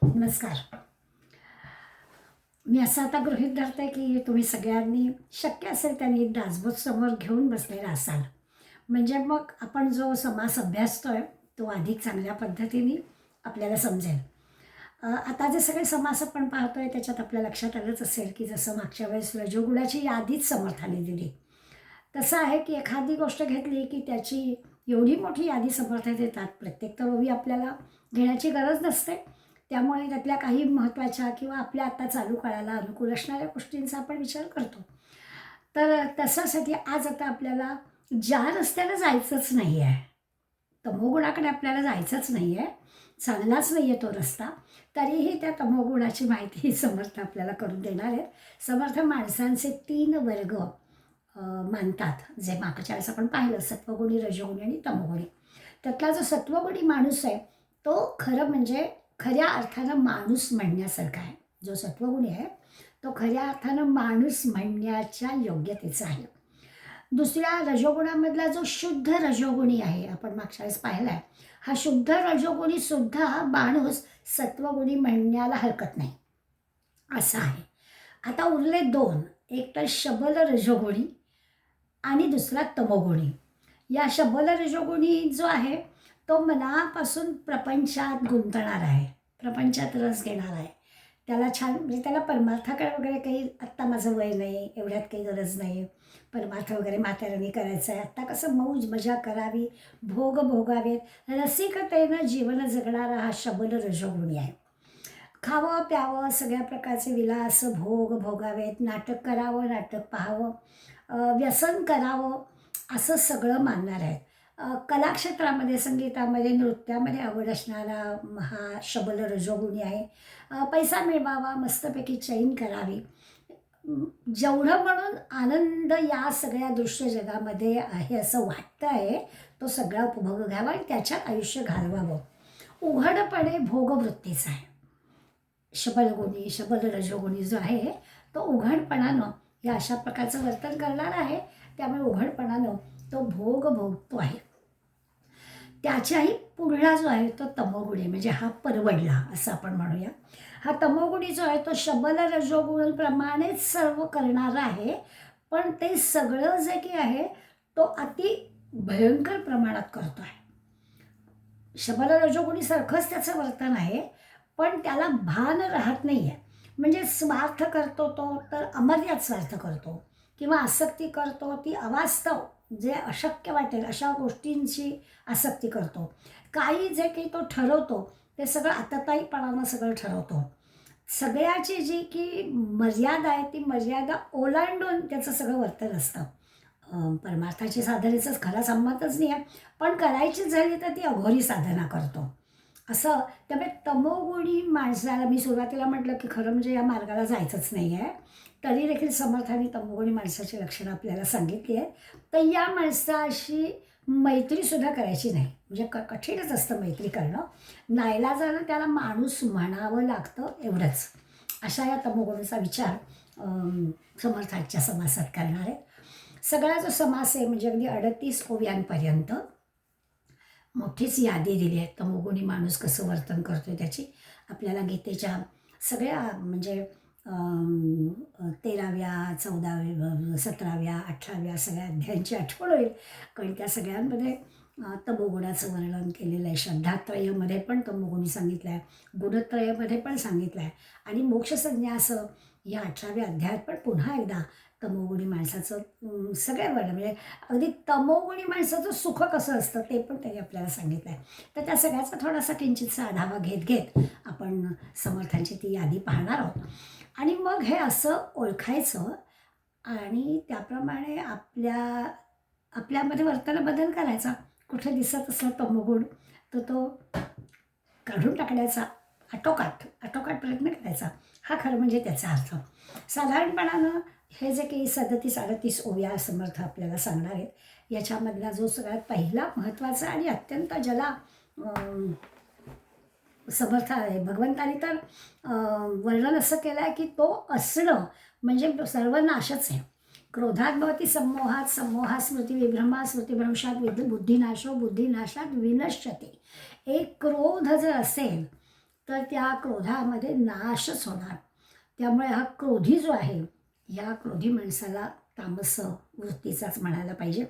नमस्कार. मी असं आता गृहीत धरते की तुम्ही सगळ्यांनी शक्य असेल त्यांनी दासबोध समोर घेऊन बसलेला असाल. म्हणजे मग आपण जो समास अभ्यासतोय तो अधिक चांगल्या पद्धतीने आपल्याला समजेल. आता जे सगळे समास आपण पाहतोय त्याच्यात आपल्या लक्षात आलंच असेल की जसं मागच्या वेळेस रजोगुणाची यादीच समर्थाने दिली. तसं आहे की एखादी गोष्ट घेतली की त्याची एवढी मोठी यादी समर्थ देतात. प्रत्येक तर ओवी आपल्याला घेण्याची गरज नसते. त्यामुळे त्यातल्या काही महत्त्वाच्या किंवा आपल्या आता चालू काळाला अनुकूल असणाऱ्या गोष्टींचा आपण विचार करतो. तर तशासाठी आज आता आपल्याला ज्या रस्त्याला जायचंच नाही आहे, तमोगुणाकडे आपल्याला जायचंच नाही आहे, चाललाच नाही आहे तो रस्ता, तरीही त्या तमोगुणाची माहिती समर्थ आपल्याला करून देणार आहेत. समर्थ माणसांचे 3 वर्ग मानतात, जे मागच्या वेळेस आपण पाहिलं, सत्वगुणी, रजोगुणी आणि तमोगुणी. त्यातला जो सत्वगुणी माणूस आहे तो खरं म्हणजे खऱ्या अर्थानं माणूस म्हणण्यासारखा आहे. जो सत्वगुणी आहे तो खऱ्या अर्थानं माणूस म्हणण्याच्या योग्यतेचा आहे. दुसऱ्या रजोगुणामधला जो शुद्ध रजोगुणी आहे, आपण मागच्या वेळेस पाहिला आहे, हा शुद्ध रजोगुणी सुद्धा माणूस सत्वगुणी म्हणण्याला हरकत नाही असा आहे. आता उरले 2, एक तर शबल रजोगुणी आणि दुसरा तमोगुणी. या शबल रजोगुणी जो आहे तो मनापासून प्रपंचात गुंतणार आहे, प्रपंचात रस घेणार आहे. त्याला छान म्हणजे त्याला परमार्थाकडे वगैरे काही आत्ता माझं वय नाही, एवढ्यात काही गरज नाही, परमार्थ वगैरे म्हाताऱ्याने करायचं आहे, आत्ता कसं मौज मजा करावी, भोग भोगावेत, रसिकतेनं जीवन जगणारा हा शबल रजोगुणी आहे. खावं प्यावं, सगळ्या प्रकारचे विलास भोग भोगावेत, नाटक करावं, नाटक पाहावं, व्यसन करावं, असं सगळं मानणार आहेत. कलाक्षेत्रामध्ये, संगीतामध्ये, नृत्यामध्ये आवड असणारा हा शबल रजोगुणी आहे. पैसा मिळवावा, मस्तपैकी चैन करावी, जेवढं म्हणून आनंद या सगळ्या दृश्य जगामध्ये आहे असं वाटतं आहे, तो सगळा उपभोग घ्यावा आणि त्याच्यात आयुष्य घालवावं. उघडपणे भोगवृत्तीचा आहे शबलगुणी. शबल रजोगुणी जो आहे तो उघडपणानं या अशा प्रकारचं वर्तन करणार आहे. त्यामुळे उघडपणानं तो भोग भोगतो आहे. त्याच्याही पुढला जो आहे तो तमोगुणी, म्हणजे हा परवडला असं आपण म्हणूया. हा तमोगुणी जो आहे तो शबल रजोगुणीप्रमाणेच सर्व करणारा आहे, पण ते सगळं जे की आहे तो अति भयंकर प्रमाणात करतो आहे. शबल रजोगुणीसारखंच त्याचं वर्तन आहे, पण त्याला भान राहत नाही आहे. म्हणजे स्वार्थ करतो तो तर अमर्याद स्वार्थ करतो, किंवा आसक्ती करतो ती अवास्तव, जे अशक्य वाटेल अशा गोष्टींची आसक्ती करतो. काही जे काही तो ठरवतो ते सगळं आतताईपणानं सगळं ठरवतो. सगळ्याची जी की मर्यादा आहे ती मर्यादा ओलांडून त्याचं सगळं वर्तन असतं. परमार्थाची साधनेचाच खरा संमतच नाही आहे, पण करायची झाली तर ती अघोरी साधना करतो असं. त्यामुळे तमोगुणी माणसाला, मी सुरुवातीला म्हटलं की खरं म्हणजे या मार्गाला जायचंच नाही आहे, तरी देखील समर्थाने तमोगुणी माणसाची लक्षणं आपल्याला सांगितली आहेत. तर या माणसाशी मैत्रीसुद्धा करायची नाही, म्हणजे कठीणच असतं मैत्री करणं. नाईलाजानं त्याला माणूस म्हणावं लागतं एवढंच. अशा या तमोगुणीचा विचार समर्थाच्या समासात करणार आहे. सगळा जो समास आहे म्हणजे अगदी 38 ओव्यांपर्यंत मोठीच यादी दिली आहे. तमोगुणी माणूस कसं वर्तन करतो त्याची आपल्याला गीतेच्या सगळ्या म्हणजे 13व्या 14व्या 17व्या 18व्या सगळ्या अध्यायांची आठवण होईल. कारण त्या सगळ्यांमध्ये तमोगुणाचं वर्णन केलेलं आहे. श्रद्धात्रयमध्ये पण तमोगुणी सांगितलं आहे, गुणत्रयमध्ये पण सांगितलं आहे, आणि मोक्षसंन्यास या 18व्या अध्यायात पण पुन्हा एकदा तमोगुणी माणसाचं सगळ्या वर्णन, म्हणजे अगदी तमोगुणी माणसाचं सुख कसं असतं ते पण त्यांनी आपल्याला सांगितलं आहे. तर त्या सगळ्याचा थोडासा किंचितसा आढावा घेत घेत आपण समर्थांची ती यादी पाहणार आहोत. आणि मग हे असं ओळखायचं आणि त्याप्रमाणे आपल्यामध्ये वर्तन बदल करायचा. कुठे दिसत असला तमोगुण तर तो काढून टाकण्याचा आटोकाट प्रयत्न करायचा. हा खरं म्हणजे त्याचा अर्थ. साधारणपणानं हे जे काही 37-38 ओव्या समर्थ आपल्याला सांगणार आहेत, याच्यामधला जो सगळ्यात पहिला महत्त्वाचा आणि अत्यंत ज्याला समर्थ आहे भगवंतानी तर वर्णन असं केलं आहे की तो असणं म्हणजे सर्वनाशच आहे. क्रोधात भवती सम्मोहात, सम्मोहात स्मृती विभ्रमात, स्मृतिभ्रंशात बुद्धिनाशो, बुद्धिनाशात विनश्यते. एक क्रोध जर असेल तर त्या क्रोधामध्ये नाशच होणार. त्यामुळे हा क्रोधी जो आहे, या क्रोधी माणसाला तामस वृत्तीचाच म्हणायला पाहिजे.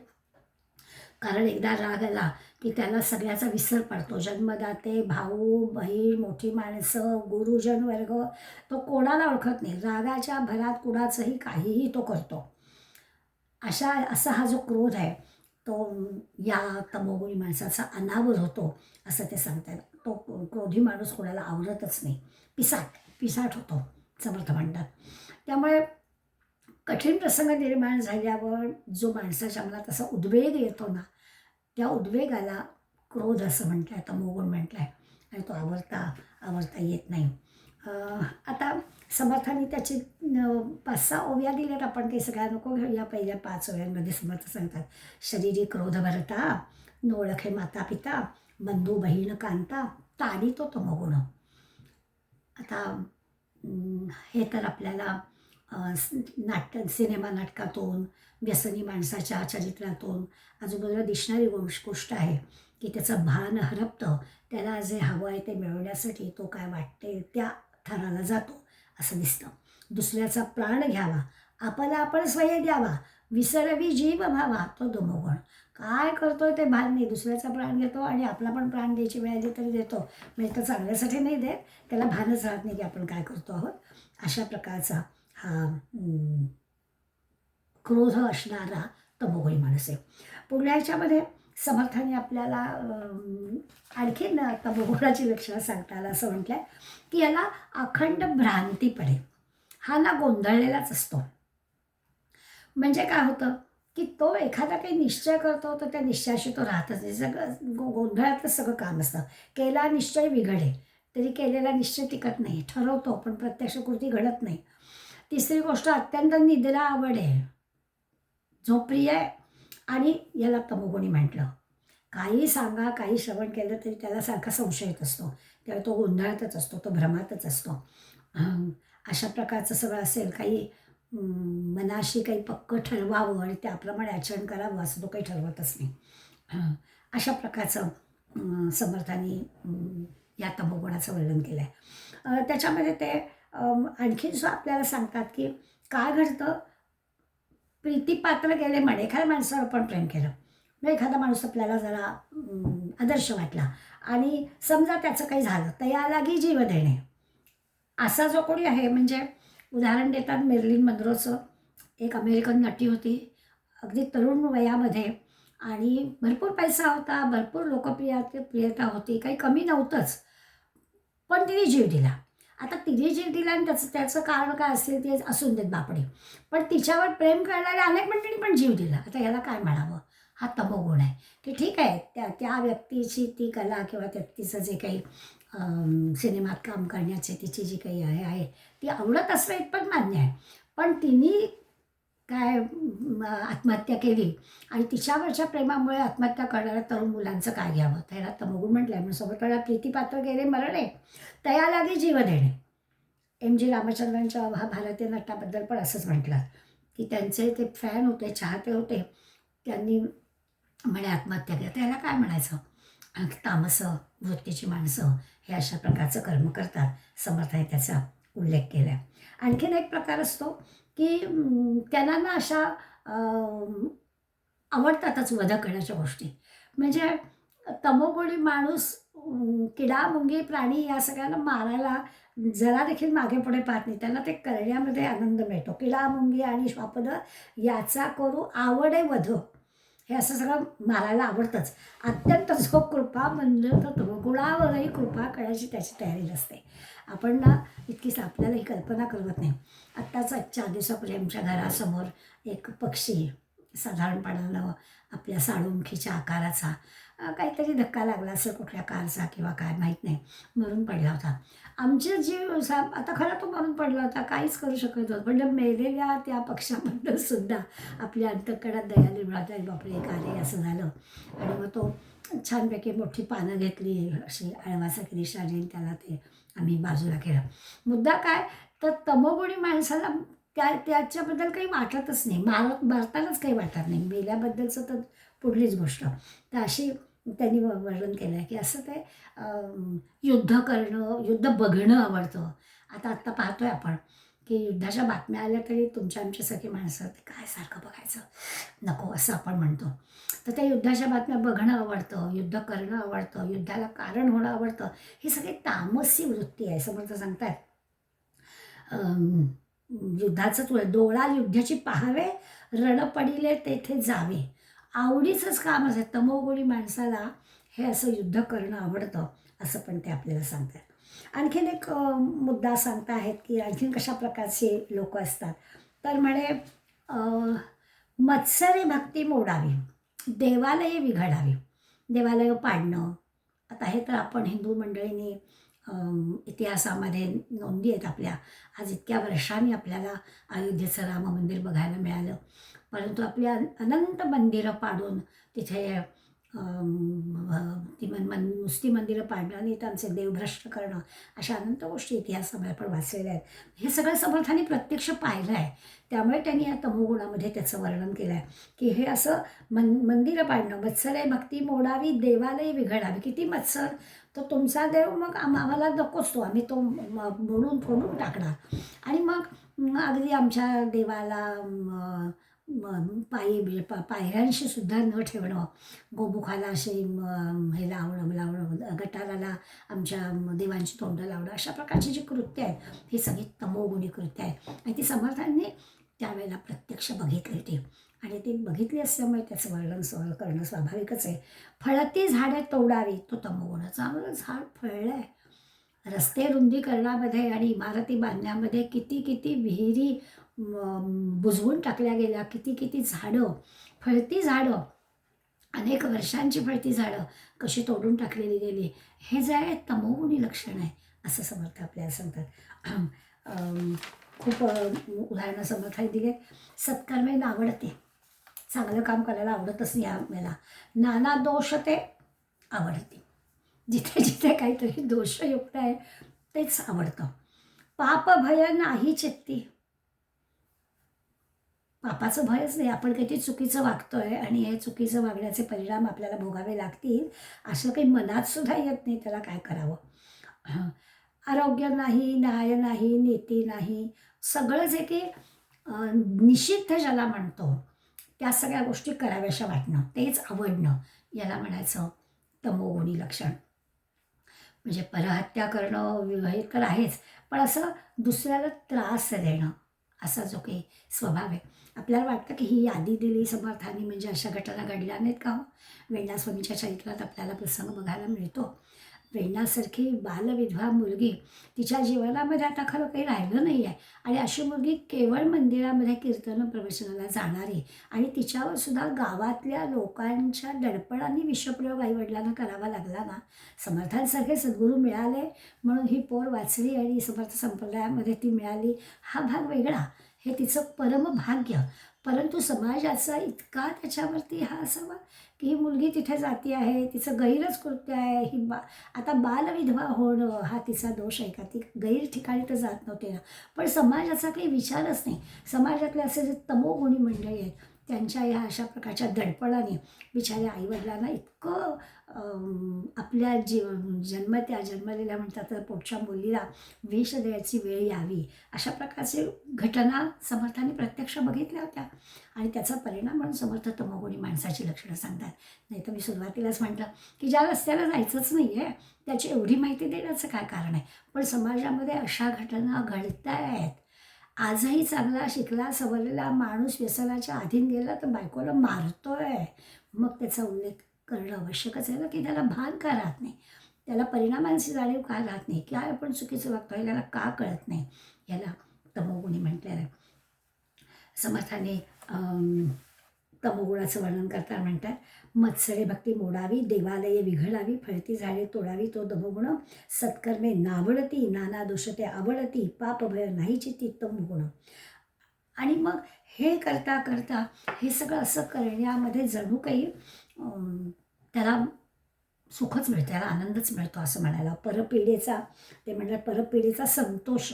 कारण एकदा राग आला की त्याला सगळ्याचा विसर पडतो. जन्मदाते, भाऊ, बहीण, मोठी माणसं, गुरुजन वर्ग, तो कोणाला ओळखत नाही. रागाच्या भरात कुणाचंही काहीही तो करतो. असा हा जो क्रोध आहे, तो या तमोगुणी माणसाचा अनावर होतो असं ते सांगतात. तो क्रोधी माणूस कोणाला आवडतच नाही. पिसाट होतो, समर्थ म्हणतात. त्यामुळे कठीण प्रसंग निर्माण झाल्यावर जो माणसाच्या मनात असा उद्वेग येतो ना, त्या उद्वेगाला क्रोध असं म्हटलं आहे, तमोगुण म्हटलं आहे. आणि तो आवरता येत नाही. आता समर्थांनी त्याची 5-6 ओव्या दिल्यात. आपण काही सगळ्या नको घेऊया. पहिल्या 5 ओव्यांमध्ये समर्थ सांगतात, शरीरी क्रोध भरता, न ओळखे माता पिता, बंधू बहीण कांता, ताडी तो तमोगुण. आता हे तर आपल्याला सिनेमा नाटकातून, व्यसनी माणसाच्या चरित्रातून आजूबाजूला दिसणारी गोष्ट आहे की त्याचं भान हरपतं. त्याला जे हवं आहे ते मिळवण्यासाठी तो काय वाटते त्या थराला जातो असं दिसतं. दुसऱ्याचा प्राण घ्यावा, आपला आपण स्वय द्यावा, विसरवी जीव भावा तो तमोगुण. काय करतोय ते भान नाही. दुसऱ्याचा प्राण घेतो आणि आपला पण प्राण द्यायची वेळ आली तरी देतो. म्हणजे तो चांगल्यासाठी नाही देत, त्याला भानच राहत नाही की आपण काय करतो आहोत. अशा प्रकारचा हा क्रोध असणारा तमोगुणी माणूस आहे. पुढल्या ह्याच्यामध्ये समर्थाने आपल्याला आणखीन तमोगुणाची लक्षणं सांगता आलं. असं म्हटलं आहे की याला अखंड भ्रांती पडे. हा ना गोंधळलेलाच असतो. म्हणजे काय होतं की तो एखादा काही निश्चय करतो तर त्या निश्चयाशी तो राहतच नाही. सगळं गोंधळातच सगळं काम असतं. केला निश्चय बिघडे, तरी केलेला निश्चय टिकत नाही. ठरवतो पण प्रत्यक्ष कृती घडत नाही. तिसरी गोष्ट, अत्यंत निद्रा आवडे, झोप्रिय आहे. आणि याला तमोगुणी म्हटलं. काही सांगा, काही श्रवण केलं तरी त्याला सारखा संशय येत असतो. त्यावेळी तो गोंधळातच असतो, तो भ्रमातच असतो. अशा प्रकारचं सगळं असेल. काही मनाशी काही पक्क ठरवावं आणि त्याप्रमाणे आचरण करावं असं तो काही ठरवतच नाही. अशा प्रकारचं समर्थांनी या तमोगुणाचं वर्णन केलं आहे. त्याच्यामध्ये ते आणखीन सुद्धा आपल्याला सांगतात की काय घडतं, प्रीतीपात्र गेले म्हणे. एखाद्या माणसावर आपण प्रेम केलं, मग एखादा माणूस आपल्याला जरा आदर्श वाटला आणि समजा त्याचं काही झालं, तयालागी जीव देणे. असा जो कोणी आहे, म्हणजे उदाहरण देतात मेर्लिन मनरोचं. एक अमेरिकन नटी होती, अगदी तरुण वयामध्ये, आणि भरपूर पैसा होता, भरपूर प्रियता होती, काही कमी नव्हतंच. पण तिने जीव दिला. आता तिने जीव दिला आणि त्याचं कारण काय असेल ते असून देत बापडे, पण तिच्यावर प्रेम करणाऱ्या अनेक मंडळी पण जीव दिला. आता याला काय म्हणावं? हा तमोगुण आहे. की ठीक आहे, त्या व्यक्तीची ती कला किंवा तिचं जे काही सिनेमात काम करण्याचे तिची जी काही आहे ती आवडत असणं इतपत मान्य आहे. पण तिने काय आत्महत्या केली आणि तिच्यावरच्या प्रेमामुळे आत्महत्या करणाऱ्या तरुण मुलांचं काय घ्यावं? त्याला तमोगुण म्हटलं आहे. म्हणून सोबत वेळा प्रीतीपात्र गेले मरणे, तया लागे जीव देणे. MG रामचंद्रांच्या भारतीय नटाबद्दल पण असंच म्हटलं की त्यांचे ते फॅन होते, चाहते होते, त्यांनी म्हणे आत्महत्या केली. त्याला काय म्हणायचं? तामस वृत्तीची माणसं हे अशा प्रकारचं कर्म करतात. समर्थाने त्याचा उल्लेख केला आहे. आणखीन एक प्रकार असतो की त्यांना ना अशा आवडतातच वध करण्याच्या गोष्टी. म्हणजे तमोगुणी माणूस किडा मुंगी प्राणी या सगळ्यांना मारायला जरा देखील मागे पुढे पाहत नाही. त्यांना ते करण्यामध्ये आनंद मिळतो. किडा मुंगी आणि श्वापद याचा करू आवडे वध, हे असं सगळं मारायला आवडतंच. अत्यंत जो कृपा म्हणलं तर तमोगुणावरही कृपा करण्याची त्याची तयारी नसते. आपण ना इतकीच आपल्याला ही कल्पना करवत नाही. आत्ताच 4 दिवसापूर्वी आमच्या घरासमोर एक पक्षी साधारणपणानं आपल्या साळुंखीच्या आकाराचा काहीतरी धक्का लागला असेल कुठल्या कारचा किंवा काय माहीत नाही, मरून पडला होता. आमचे जीव आता खरं तो मरून पडला होता, काहीच करू शकत होतं. म्हणजे मेलेल्या त्या पक्षाबद्दल सुद्धा आपल्या अंतःकरणात दया निर्माण, बापरे काय असं झालं. आणि मग तो छानपैकी मोठी पानं घेतली, अशी अळवासारखी दिशा त्याला ते आम्ही बाजूला केलं. मुद्दा काय, तर तमोगुणी माणसाला त्याच्याबद्दल काही वाटतच नाही. मारतानाच काही वाटत नाही. मेल्याबद्दलचं तर पुढलीच गोष्ट. तर अशी त्यांनी वर्णन केलं आहे की असं ते युद्ध करणं, युद्ध बघणं आवडतं. आत्ता पाहतोय आपण की युद्धाच्या बातम्या आल्या तरी तुमच्या आमच्यासारखी माणसं ते काय सारखं बघायचं नको असं आपण म्हणतो. तर त्या युद्धाच्या बातम्या बघणं आवडतं, युद्ध करणं आवडतं, युद्धाला कारण होणं आवडतं. ही सगळी तामसी वृत्ती आहे. समर्थ सांगतात युद्धाचं डोळा युद्धाची पाहावे, रण पडिले तेथे जावे. आवडीचंच काम असेल तमोगुणी माणसाला हे असं युद्ध करणं आवडतं असं पण ते आपल्याला सांगतात. आणखीन एक मुद्दा सांगता आहेत की आणखीन कशा प्रकारचे लोक असतात. तर म्हणे मत्सरे भक्ती मोडावी, देवालये विघडावी. देवालय पाडणं, आता हे तर आपण हिंदू मंडळींनी इतिहासामध्ये नोंदी आहेत आपल्या. आज इतक्या वर्षांनी आपल्याला अयोध्येचं राम मंदिर बघायला मिळालं. परंतु आपली अनंत मंदिरं पाडून तिथे ती नुसती मंदिरं पाडणं आणि त्यांचे देवभ्रष्ट करणं, अशा अनंत गोष्टी इतिहासामध्ये आपण वाचलेल्या आहेत. हे सगळं समर्थांनी प्रत्यक्ष पाहिलं आहे. त्यामुळे त्यांनी या तमोगुणामध्ये त्याचं वर्णन केलं आहे की हे असं मंदिरं पाडणं, मत्सरे भक्ती मोडावी, देवालय विघडावी. किती मत्सर, तो तुमचा देव मग आम्हाला नकोच, तो आम्ही तो मोडून फोडून टाकणार. आणि मग अगदी आमच्या देवाला पायऱ्यांशी सुद्धा न ठेवणं, गोमुखाला असे हे लावणं, गटाराला आमच्या देवांची तोंडं लावणं, अशा प्रकारची जी कृत्य आहेत ही सगळी तमोगुणी कृत्य आहेत. आणि ती समर्थांनी त्यावेळेला प्रत्यक्ष बघितली ती, आणि ती बघितली असल्यामुळे त्याचं वर्णन करणं स्वाभाविकच आहे. फळती झाडे तोडावी, तो तमोगुण. चांगलं झाड फळलं आहे. रस्ते रुंदीकरणामध्ये आणि इमारती बांधण्यामध्ये किती किती विहिरी बुजवून टाकल्या गेल्या, किती किती झाडं, फळती झाडं, अनेक वर्षांची फळती झाडं कशी तोडून टाकलेली गेली. हे जे आहे तमोगुणी लक्षण आहे असं समर्थ आपल्याला सांगतात. खूप उदाहरणं समर्थाने दिले. सत्कर्मे नावडते, चांगलं काम करायला आवडतच नाही आपल्याला. नाना दोष ते आवडते, जिथे जिथे काहीतरी दोषयुक्त आहे तेच आवडतं. पाप भय नाही चित्ती, पापाचं भयच नाही. आपण काहीतरी चुकीचं वागतोय आणि हे चुकीचं वागण्याचे परिणाम आपल्याला भोगावे लागतील असं काही मनात सुद्धा येत नाही. त्याला काय करावं. आरोग्य नाही, न्याय नाही, नीती नाही, सगळं जे की निषिद्ध ज्याला म्हणतो त्या सगळ्या गोष्टी कराव्याशा वाटणं, तेच आवडणं, याला म्हणायचं तमोगुणी लक्षण. म्हणजे परहत्या करणं हे तर आहेच, पण असं दुसऱ्याला त्रास देणं असा जो काही स्वभाव आहे. आपल्याला वाटतं की ही यादी दिली समर्थांनी म्हणजे अशा घटना घडल्या नाहीत का हो. वेण्णास्वामीच्या चरित्रात आपल्याला प्रसंग बघायला मिळतो. वेण्णासारखी बालविधवा मुलगी, तिच्या जीवनामध्ये आता खरं काही राहिलं नाही आहे, आणि अशी मुलगी केवळ मंदिरामध्ये कीर्तन प्रवचनाला जाणारी, आणि तिच्यावर सुद्धा गावातल्या लोकांच्या दडपणाने विषप्रयोग आईवडिलांना करावा लागला ना. समर्थांसारखे सद्गुरू मिळाले म्हणून ही पोर वाचली आणि समर्थ संप्रदायामध्ये ती मिळाली, हा भाग वेगळा, हे तिचं परमभाग्य. परंतु समाजाचा इतका त्याच्यावरती हा असावा की ही मुलगी तिथे जाती आहे, तिचं गैरच कृत्य आहे, ही आता बालविधवा होणं हा तिचा दोष आहे का. ती गैर ठिकाणी तर जात नव्हते ना. पण समाजाचा काही विचारच नाही. समाजातले असे जे तमोगुणी मंडळी आहेत त्यांच्या या अशा प्रकारच्या दडपणाने बिचाऱ्या आईवडिलांना इतकं आपल्या जन्मलेल्या म्हणतात तर पोटच्या मुलीला विष द्यायची वेळ यावी, अशा प्रकारचे घटना समर्थांनी प्रत्यक्ष बघितल्या होत्या. आणि त्याचा परिणाम म्हणून समर्थ तमोगुणी माणसाची लक्षणं सांगतात. नाही तर मी सुरुवातीलाच म्हटलं की ज्या रस्त्याला जायचंच नाही आहे त्याची एवढी माहिती देण्याचं काय कारण आहे. पण समाजामध्ये अशा घटना घडत आहेत. आजही चांगला शिकला सवरलेला माणूस व्यसनाच्या अधीन गेला तर बायकोला मारतोय, मग त्याचा उल्लेख करणं आवश्यकच आहे ना. की त्याला भान का राहत नाही, त्याला परिणामांची जाणीव का राहत नाही, काय आपण चुकीचं वागतोय याला का कळत नाही, याला तमोगुणी म्हटलेलं आहे. समर्थाने तमोगुणाचं वर्णन करताना म्हणतात मत्सरे भक्ती मोडावी, देवालये विघडावी, फळती झाडे तोडावी, तो तमोगुण. सत्कर्मे नावडती, नाना दोष ते आवडती, पाप भय नाही चित्ती, तमोगुण. आणि मग हे करता करता हे सगळं असं करण्यामध्ये जणू काही त्याला सुखच मिळतं, त्याला आनंदच मिळतो असं म्हणायला. परपीडेचा ते म्हणतात परपीडेचा संतोष,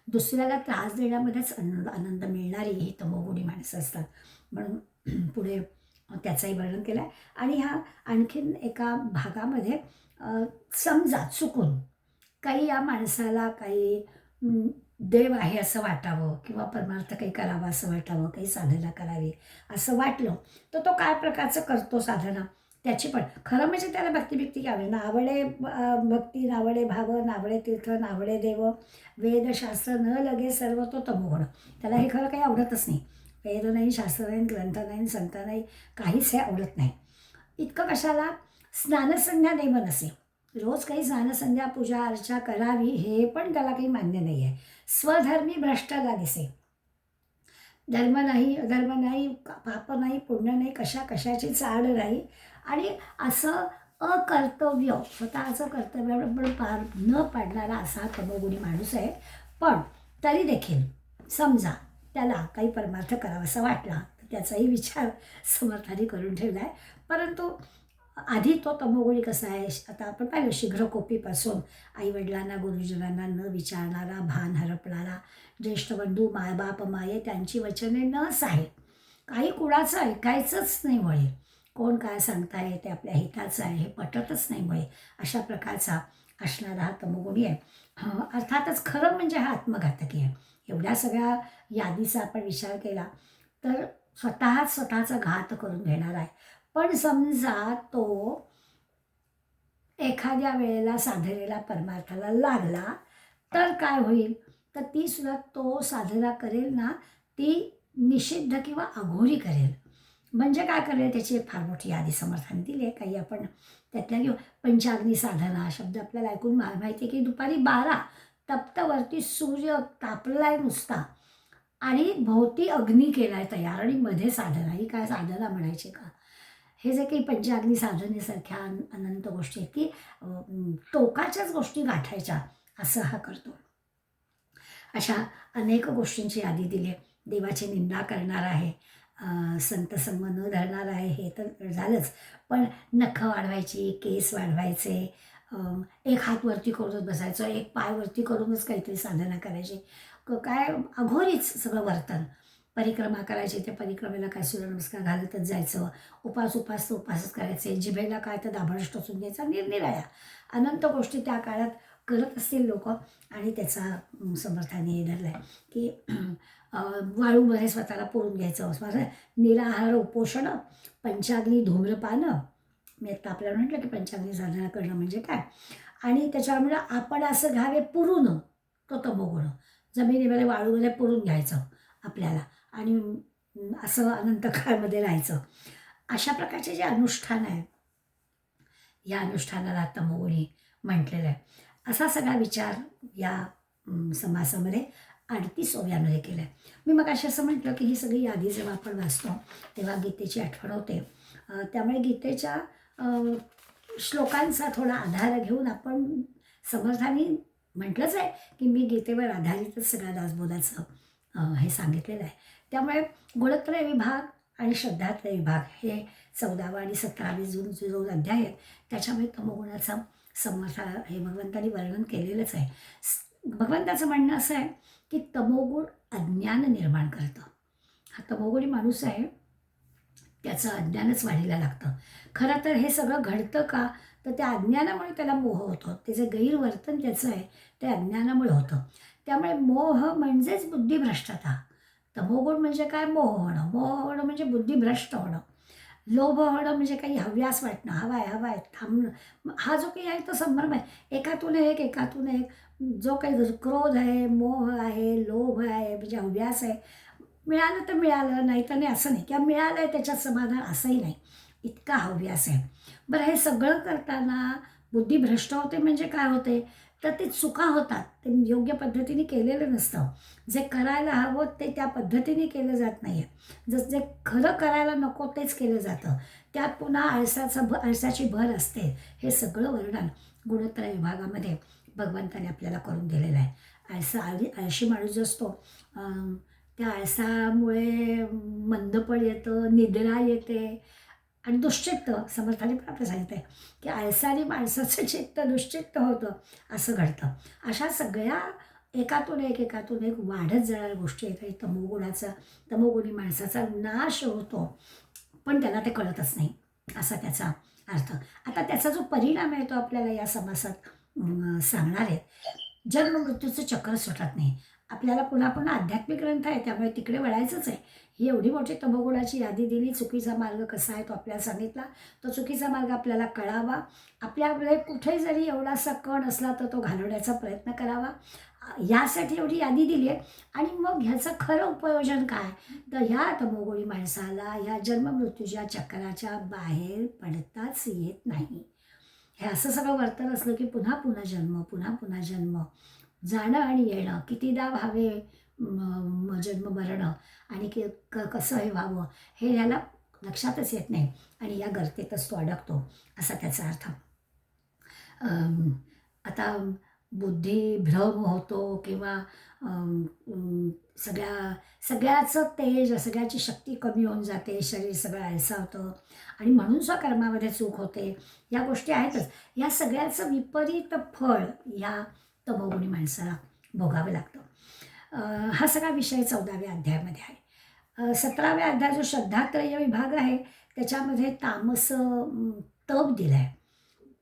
दुसऱ्याला त्रास देण्यामध्येच आनंद मिळणारी ही तमोगुणी माणसं असतात. म्हणून पुढे त्याचंही वर्णन केलं आहे. आणि आणखीन एका भागामध्ये समजा चुकून काही या माणसाला काही देव आहे असं वाटावं किंवा परमार्थ काही करावा असं वाटावं, काही साधना करावी असं वाटलं, तर तो काय प्रकारचं करतो साधना त्याची पण. खरं म्हणजे त्याला भक्ती घ्यावी, नावडे भक्ती, नावडे भाव, नावडे तीर्थ, नावडे देव, वेदशास्त्र न लगे सर्व तो तमोगुण. त्याला हे खरं काही आवडतच नाही. वेद नाही, शास्त्र नाही, ग्रंथ नाही, संत नाही, काहीच हे आवडत नाही. इतकं कशाला, स्नानसंध्या नाही मनसे, रोज काही स्नानसंध्या पूजा अर्चा करावी हे पण त्याला काही मान्य नाही आहे. स्वधर्मी भ्रष्टला दिसे, धर्म नाही, अधर्म नाही, पाप नाही, पुण्य नाही, कशाची चाड नाही. आणि असं अकर्तव्य, स्वतःचं कर्तव्य पार न पाडणारा असा तमोगुणी माणूस आहे. पण तरी देखील समजा त्याला काही परमार्थ करावासा वाटला तर त्याचाही विचार समर्थाने करून ठेवला आहे. परंतु आधी तो तमोगुणी कसा आहे, आता आपण पाहिलं, शीघ्रकोपीपासून आईवडिलांना गुरुजनांना न विचारणारा, भान हरपणारा, ज्येष्ठ बंधू मायबाप माये त्यांची वचने न साहे, काही कुणाचं ऐकायचंच नाही मुळे, कोण काय सांगताय ते आपल्या हिताचं आहे हे पटतच नाही मुळे, अशा प्रकारचा असणारा हा तमोगुणी आहे. अर्थातच खरं म्हणजे हा आत्मघातकी आहे. एवढ्या सगळ्या यादीचा आपण विचार केला तर स्वतःचा घात करून घेणार आहे. पण समजा तो एखाद्या वेळेला साधनेला परमार्थाला लागला तर काय होईल, तर ती सुद्धा तो साधना करेल ना, ती निषिद्ध किंवा अघोरी करेल. म्हणजे काय करेल त्याची एक फार मोठी यादी समर्थाने दिली आहे. काही आपण त्यातल्या घेऊ. पंचाग्नी साधना शब्द आपल्याला ऐकून माहिती आहे की दुपारी 12 तप्तवरती सूर्य तापलाय नुसता आणि भोवती अग्नी केलाय तयार आणि मध्ये साधना. ही काय साधना म्हणायची का? हे जे काही पंचाग्नी साधनेसारख्या अनंत गोष्टी आहेत की टोकाच्याच गोष्टी गाठायच्या असं हा करतो. अशा अनेक गोष्टींची यादी दिली आहे. देवाची निंदा करणार आहे, संत संग न धरणार आहे, हे तर झालंच. पण नखं वाढवायची, केस वाढवायचे, एक हात वरती करूनच बसायचं, एक पाय वरती करूनच काहीतरी साधना करायची, काय अघोरीच सगळं वर्तन. परिक्रमा करायची, त्या परिक्रमेला काय सूर्यनमस्कार घालतच जायचं, उपासच करायचे, जिभेला काय तर दाभडच टोचून द्यायचा, निरनिराळ्या अनंत गोष्टी त्या काळात करत असतील लोक. आणि त्याचा समर्थाने धरला आहे की वाळूमध्ये स्वतःला पुरून घ्यायचं, माझं निराहार उपोषण, पंचाग्नी धूम्रपान. मी आता आपल्याला म्हटलं की पंचाग्नी साधना करणं म्हणजे काय, आणि त्याच्यामुळे आपण असं घ्यावे पुरून, तो तमोगुण जमिनीमध्ये वाळूमध्ये पुरून घ्यायचं आपल्याला आणि असं अनंत काळामध्ये राहायचं. अशा प्रकारचे जे अनुष्ठान आहे, या अनुष्ठानाला तमोगुणी म्हटलेलं आहे. असा सगळा विचार या समासामध्ये 38 ओव्यांमध्ये केलं आहे. मी मग असं म्हटलं की ही सगळी यादी जेव्हा आपण वाचतो तेव्हा गीतेची आठवण होते. त्यामुळे गीतेच्या श्लोकांचा थोडा आधार घेऊन आपण समर्थाने म्हटलंच आहे की मी गीतेवर आधारितच सगळ्या दासबोधाचं हे सांगितलेलं आहे. त्यामुळे गुणत्रय विभाग आणि श्रद्धात्रय विभाग हे 14वा आणि 17वे जो अध्याय आहेत त्याच्यामध्ये तमोगुणाचा समर्थ हे भगवंतांनी वर्णन केलेलंच आहे. भगवंताचं म्हणणं असं आहे की तमोगुण अज्ञान निर्माण करतं. हा तमोगुणी माणूस आहे त्याचं अज्ञानच वाढीला लागतं. खरं तर हे सगळं घडतं का, तर त्या अज्ञानामुळे त्याला मोह होतो. त्याचं गैरवर्तन त्याचं आहे ते अज्ञानामुळे होतं. त्यामुळे मोह म्हणजेच बुद्धिभ्रष्टता. तमोगुण म्हणजे काय, मोह होणं म्हणजे बुद्धिभ्रष्ट होणं. लोभ होणं म्हणजे काही हव्यास वाटणं, हवाय थांबणं. हा जो काही आहे तो संभ्रम आहे, एकातून एक. जो काही क्रोध आहे, मोह आहे, लोभ आहे, म्हणजे हव्यास आहे. मिळालं तर मिळालं, नाही तर नाही असं नाही, किंवा मिळालं आहे त्याच्यात समाधान असंही नाही, इतका हव्यास आहे. बरं, हे सगळं करताना बुद्धी भ्रष्ट होते म्हणजे काय होते, तर ते चुका होतात, ते योग्य पद्धतीने केलेलं नसतं. जे करायला हवं ते त्या पद्धतीने केलं जात नाही आहे. जे खरं करायला नको तेच केलं जातं. त्यात पुन्हा आळसाची भर असते. हे सगळं वर्णन गुणत्रय विभागामध्ये भगवंताने आपल्याला करून दिलेलं आहे. आळशी माणूस जो असतो त्या आळसामुळे मंदपण येतं, निद्रा येते आणि दुश्चित्त. समर्थाने पण आपलं सांगितलं आहे की आळसाने माणसाचं चित्त दुश्चित्त होतं, असं घडतं. अशा सगळ्या एकातून एक वाढत जाणाऱ्या गोष्टी आहेत. आणि तमोगुणी माणसाचा नाश होतो. पण त्याला ते कळतच नाही, असा त्याचा अर्थ. आता त्याचा जो परिणाम आहे तो आपल्याला या समासात सांगणार आहेत. जन्म मृत्यूचं चक्र सुटत नाही. आपल्याला पुन्हा पुन्हा आध्यात्मिक ग्रंथ आहे त्यामुळे तिकडे वळायचंच आहे. ही एवढी मोठी तमोगुणाची यादी दिली, चुकीचा मार्ग कसा आहे तो आपल्याला सांगितला. तो चुकीचा मार्ग आपल्याला कळावा. आपल्याकडे कुठे जरी एवढासा कण असला तर तो घालवण्याचा प्रयत्न करावा. यासाठी एवढी यादी दिली आहे. आणि मग ह्याचं खरं उपयोजन काय? तर ह्या तमोगुणी माणसाला ह्या जन्ममृत्यूच्या चक्राच्या बाहेर पडताच येत नाही. हे असं सगळं वर्तन असलं की पुन्हा पुन्हा जन्म, पुन्हा पुन्हा जन्म, जाणं आणि येणं, कितीदा व्हावे जन्म मरणं, आणि कसं हे व्हावं हे याला लक्षातच येत नाही आणि या गर्तेतच तो अडकतो, असा त्याचा अर्थ. आता बुद्धिभ्रम होतो किंवा सगळ्याचं तेज, सगळ्याची शक्ती कमी होऊन जाते, शरीर सगळं ऐसावतं आणि म्हणून स्वकर्मामध्ये चूक होते. या गोष्टी आहेतच. या सगळ्याचं विपरीत फळ या तमोगुणी माणसाला भोगावं लागतं. हा सगळा विषय 14व्या अध्यायामध्ये आहे. 17व्या अध्याय जो श्रद्धात्रय विभाग आहे त्याच्यामध्ये तामस तप दिला आहे.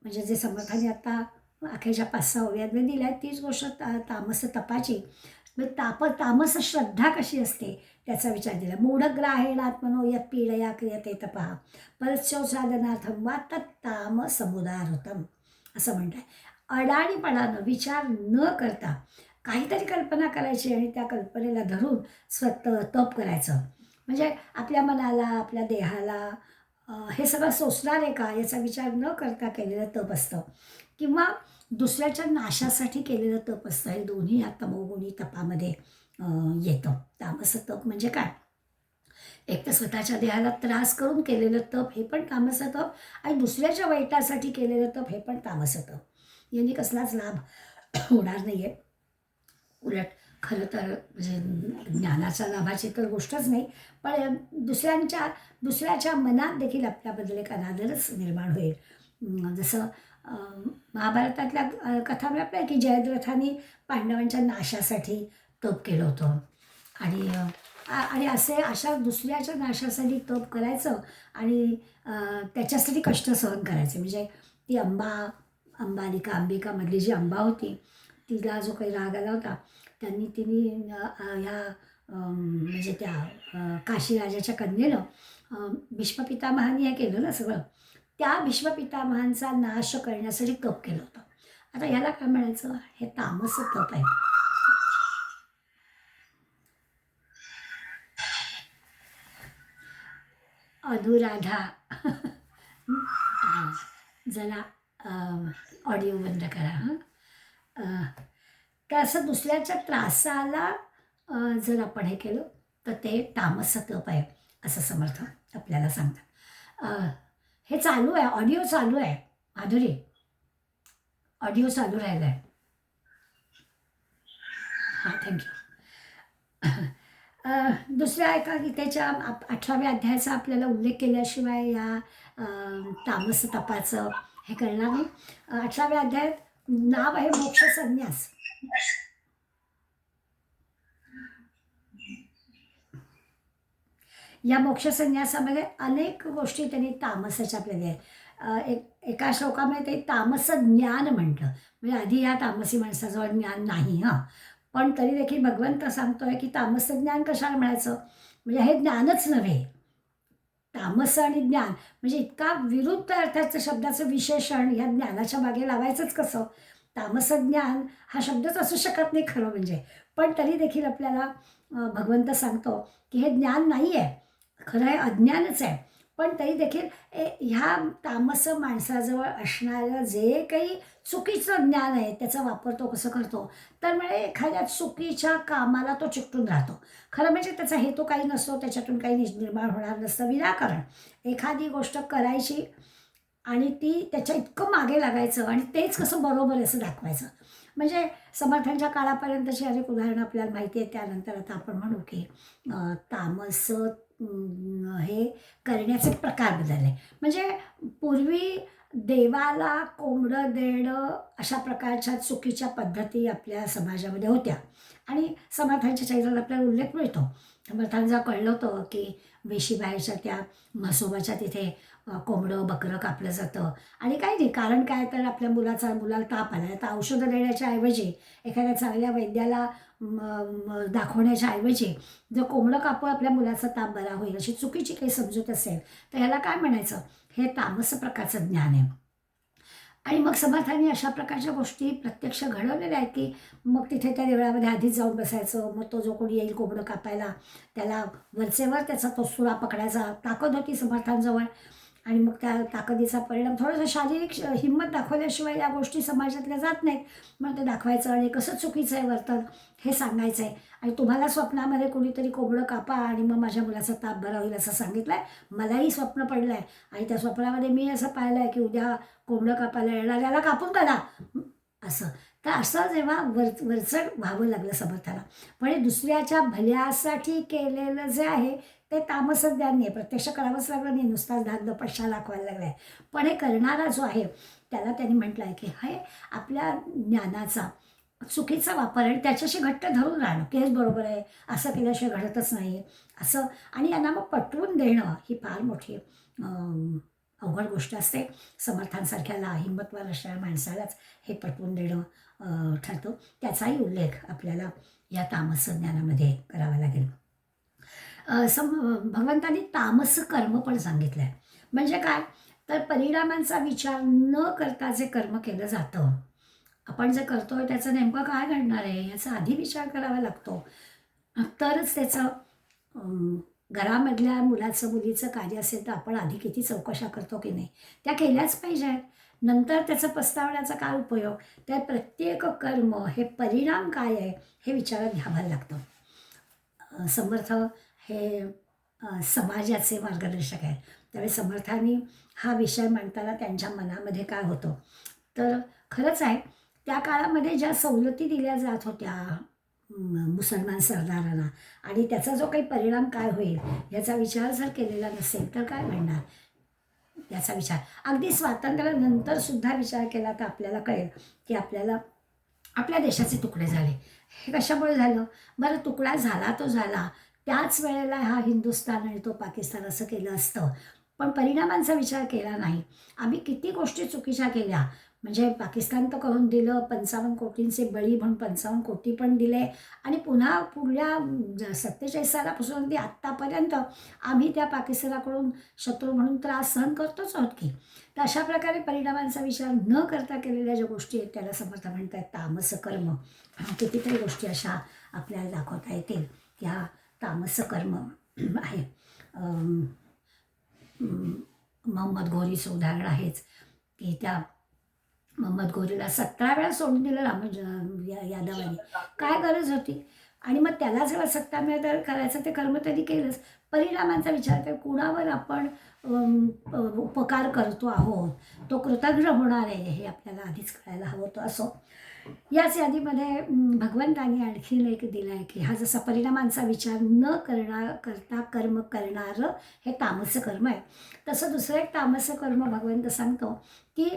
म्हणजे जे समर्थांनी आता अखेरच्या 5-6 ओव्यांमध्ये दिल्या आहेत तीच गोष्ट तामस तपाची. तामस श्रद्धा कशी असते त्याचा विचार दिला. मूढग्राहेण आत्मनो यत् पीडया क्रियते तपः परस्योत्साधनार्थम वा तत्ताम समुदाहृतम, असं म्हणताय. अडाणीपणानं विचार न करता काहीतरी कल्पना करायची आणि त्या कल्पनेला धरून तप करायचं. म्हणजे आपल्या मनाला, आपल्या देहाला हे सगळं सोसणार आहे का याचा विचार न करता केलेलं तप असतं, किंवा दुसऱ्याच्या नाशासाठी केलेलं तप असतं. हे दोन्ही या तमोगुणी तपामध्ये येतं. तामस तप म्हणजे काय? एक तर स्वतःच्या देहाला त्रास करून केलेलं तप हे पण तामस तप, आणि दुसऱ्याच्या वाईटासाठी केलेलं तप हे पण तामस तप. यांनी कसलाच लाभ होणार नाही आहे. उलट खरं तर म्हणजे ज्ञानाच्या लाभाची तर गोष्टच नाही, पण दुसऱ्याच्या मनात देखील आपल्याबद्दल एक अनादरच निर्माण होईल. जसं महाभारतातल्या कथामध्ये आपल्या की जयद्रथाने पांडवांच्या नाशासाठी तप केलं होतं, आणि अशा दुसऱ्याच्या नाशासाठी तप करायचं आणि त्याच्यासाठी कष्ट सहन करायचे. म्हणजे ती अंबिकामधली जी अंबा होती तिला जो काही राग आला होता तिने ह्या म्हणजे त्या काशीराजाच्या कन्येनं भीष्मपितामहांनी हे केलं ना सगळं, त्या भीष्मपितामहांचा नाश करण्यासाठी तप केलं होतं. आता ह्याला काय म्हणायचं? हे तामस तप आहे. अनुराधा जरा ऑडिओ बंद करा. तर असं दुसऱ्याच्या त्रासाला जर आपण हे केलं तर ते तामस तप आहे असं समर्थ आपल्याला सांगतात. हे चालू आहे, ऑडिओ चालू आहे. माधुरी, ऑडिओ चालू राहिला आहे. हां, थँक्यू. दुसऱ्या एका गीतेच्या 18व्या अध्यायाचा आपल्याला उल्लेख केल्याशिवाय या तामस तपाचं हे कळणार नाही. 18व्या अध्यायात नाव आहे मोक्ष संन्यास. या मोक्ष संन्यासामध्ये अनेक गोष्टी त्यांनी तामसाच्या आपल्याला आहे. एका श्लोकामध्ये ते तामस ज्ञान म्हटलं. म्हणजे आधी या तामसी माणसाजवळ ज्ञान नाही, हां, पण तरी देखील भगवंत सांगतोय की तामस ज्ञान कशाला म्हणायचं? म्हणजे हे ज्ञानच नव्हे. तामस आणि ज्ञान म्हणजे इतका विरुद्ध अर्थाचं शब्दाचं विशेषण या ज्ञानाच्या मागे लावायचंच कसं? तामस ज्ञान हा शब्दच असू शकत नाही खरं म्हणजे, पण तरी देखील आपल्याला भगवंत सांगतो की हे ज्ञान नाही आहे, खरं हे अज्ञानच आहे. पण तरी देखील ह्या तामस माणसाजवळ असणारं जे काही चुकीचं ज्ञान आहे त्याचा वापर तो कसं करतो? तर म्हणजे एखाद्या चुकीच्या कामाला तो चिकटून राहतो. खरं म्हणजे त्याचा हेतू काही नसतो, त्याच्यातून काही निर्माण होणार नसतं विनाकारण. एखादी गोष्ट करायची आणि ती त्याच्या इतकं मागे लागायचं आणि तेच कसं बरोबर आहे असं दाखवायचं. म्हणजे समर्थांच्या काळापर्यंतची अनेक उदाहरणं आपल्याला माहिती आहे. त्यानंतर आता आपण म्हणू की तामस हे करण्याचे प्रकार बदलले. म्हणजे पूर्वी देवाला कोंबडं देणं अशा प्रकारच्या चुकीच्या पद्धती आपल्या समाजामध्ये होत्या. आणि समर्थांच्या चरित्रात आपल्याला उल्लेख मिळतो. समर्थांना कळलं होतं की वेशीबाहेरच्या त्या म्हसोबाच्या तिथे कोंबडं बकरं कापलं जातं आणि काही नाही, कारण काय तर आपल्या मुलाला ताप आला तर औषधं देण्याच्या ऐवजी, एखाद्या चांगल्या वैद्याला दाखवण्याच्या ऐवजी जर कोंबडं कापून आपल्या मुलाचा ताप बरा होईल अशी चुकीची काही समजूत असेल तर ह्याला काय म्हणायचं, हे तामस प्रकारचं ज्ञान आहे. आणि मग समर्थांनी अशा प्रकारच्या गोष्टी प्रत्यक्ष घडवलेल्या आहेत की मग तिथे त्या देवळामध्ये आधीच जाऊन बसायचं. मग तो जो कोणी येईल कोंबडं कापायला त्याला वरचेवर त्याचा तो सुरा पकडायचा ताकद होती समर्थांजवळ. आणि मग त्या ताकदीचा परिणाम थोडंसं शारीरिक हिंमत दाखवल्याशिवाय या गोष्टी समाजातल्या जात नाहीत. मग ते दाखवायचं आणि कसं चुकीचं आहे वर्तन हे सांगायचं आहे. आणि तुम्हाला स्वप्नामध्ये कोणीतरी कोंबडं कापा आणि मग माझ्या मुलाचा ताप बरा होईल असं सांगितलं आहे. मलाही स्वप्न पडलं आहे आणि त्या स्वप्नामध्ये मी असं पाहिलं आहे की उद्या कोंबडं कापायला येणाऱ्याला कापून काढा असं. तर असं जेव्हा वरचढ व्हावं लागलं समर्थाला. पण हे दुसऱ्याच्या भल्यासाठी केलेलं जे आहे ते तामसच ज्ञान नाही, प्रत्यक्ष करावंच लागलं नाही, नुसताच धाकधपटशा दाखवायला लागला आहे. पण हे करणारा जो आहे त्याला त्यांनी म्हटलं आहे की हे आपल्या ज्ञानाचा चुकीचा वापर आणि त्याच्याशी घट्ट धरून राहणं की हेच बरोबर आहे, असं केल्याशिवाय घडतच नाही असं. आणि यांना मग पटवून देणं ही फार मोठी अवघड गोष्ट असते. समर्थांसारख्याला हिंमतवान असणाऱ्या माणसालाच हे पटवून देणं ठरतं. त्याचाही उल्लेख आपल्याला या तामस ज्ञानामध्ये करावा लागेल. भगवंतांनी तामस कर्म पण सांगितलं आहे. म्हणजे काय तर परिणामांचा विचार न करता जे कर्म केलं जातं, आपण जे करतोय त्याचं नेमकं काय घडणार आहे याचा आधी विचार करावा लागतो. तरच त्याचं घरामधल्या मुलाचं मुलीचं कार्य असेल तर आपण आधी किती चौकशा करतो की नाही त्या केल्याच पाहिजेत. नंतर त्याचं पस्तावण्याचा काय उपयोग. त्या प्रत्येक कर्म हे परिणाम काय आहे हे विचारात घ्यावं लागतं. समर्थ हे समाजाचे मार्गदर्शक आहेत. त्यावेळी समर्थांनी हा विषय मांडताना त्यांच्या मनामध्ये काय होतं तर खरंच आहे त्या काळामध्ये ज्या सवलती दिल्या जात होत्या मुसलमान सरदारांना आणि त्याचा जो काही परिणाम काय होईल याचा विचार जर केलेला नसेल तर काय घडणार याचा विचार अगदी स्वातंत्र्यानंतर सुद्धा विचार केला तर आपल्याला कळेल की आपल्याला आपल्या देशाचे तुकडे झाले. हे कशामुळे झालं बरं, तुकडा झाला तो झाला, त्याच वेळेला हा हिंदुस्थान आणि तो पाकिस्तान असं केलं असतं पण परिणामांचा विचार केला नाही. आम्ही किती गोष्टी चुकीच्या केल्या. म्हणजे पाकिस्तान तर करून दिलं, 55 कोटींचे बळी म्हणून 55 कोटी पण दिले आणि पुन्हा पुढल्या 47 सालापासून अगदी आत्तापर्यंत आम्ही त्या पाकिस्तानाकडून शत्रू म्हणून त्रास सहन करतोच आहोत की. तर अशा प्रकारे परिणामांचा विचार न करता केलेल्या ज्या गोष्टी आहेत त्याला समर्थ म्हणतात तामस कर्म. कितीतरी गोष्टी अशा आपल्याला दाखवता येतील की हा तामस कर्म आहे. मोहम्मद घोरीचं उदाहरण आहेच की त्या मोहम्मद घोरीला 17 वेळा सोडून दिलं यादवांनी. काय गरज होती. आणि मग त्याला जेव्हा सत्ता मिळालं करायचं ते कर्म त्यांनी केलंच. परिणामांचा विचार कर कुणावर आपण उपकार करतो आहोत, तो कृतज्ञ होणार आहे हे आपल्याला आधीच कळायला हवं होतं. असो याच यादीमध्ये भगवंतांनी आणखीन एक दिलं आहे की हा जसा परिणामांचा विचार न करता कर्म करणारं हे तामस कर्म आहे, तसं दुसरं एक तामस कर्म भगवंत सांगतो की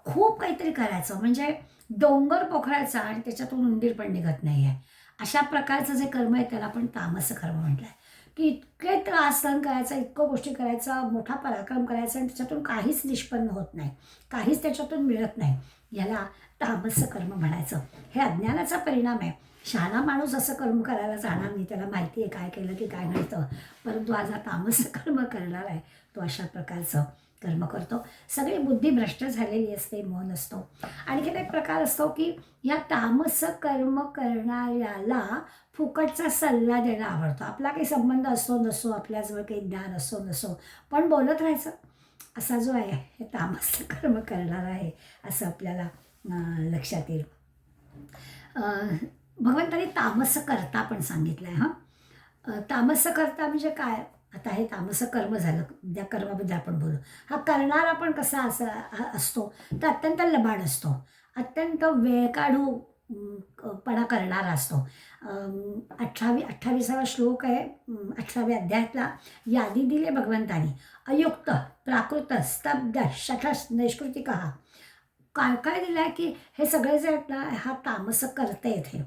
खूप काहीतरी करायचं म्हणजे डोंगर पोखरायचा आणि त्याच्यातून उंदीर पण निघत नाही आहे अशा प्रकारचं जे कर्म आहे त्याला आपण तामस कर्म म्हटलं आहे. की इतके त्रास सहन करायचा, इतकं गोष्टी करायचा, मोठा पराक्रम करायचा आणि त्याच्यातून काहीच निष्पन्न होत नाही, काहीच त्याच्यातून मिळत नाही, याला तामस कर्म म्हणायचं. हे अज्ञानाचा परिणाम आहे. शहाणा माणूस असं कर्म करायला जाणार नाही, त्याला माहिती आहे काय केलं की काय घडतं. परंतु आज हा तामस कर्म करणार आहे तो अशा प्रकारचं कर्म करतो. सगळी बुद्धी भ्रष्ट झालेली असते, मौन असतो. आणखीन एक प्रकार असतो की या तामस कर्म करणाऱ्याला फुकटचा सल्ला देणं आवडतो. आपला काही संबंध असो नसो, आपल्याजवळ काही ज्ञान असो नसो, पण बोलत राहायचं असा जो आहे हे तामस कर्म करणार आहे असं आपल्याला लक्षात येईल. भगवंतांनी तामस करता पण सांगितलं आहे. तामस करता म्हणजे काय, आता हे तामस कर्म झालं, त्या कर्माबद्दल आपण बोलू. हा करणारा पण कसा असतो तर अत्यंत लबाड असतो, अत्यंत वेळ काढू पणा करणारा असतो. 28वावा श्लोक आहे 18व्या अध्यायातला. यादी दिली भगवंतानी. अयुक्त, प्राकृत, स्तब्ध, शठस, नैष्कृतिक. काय काय दिलं आहे की हे सगळे जे आहेत ना, हा तामस करते हे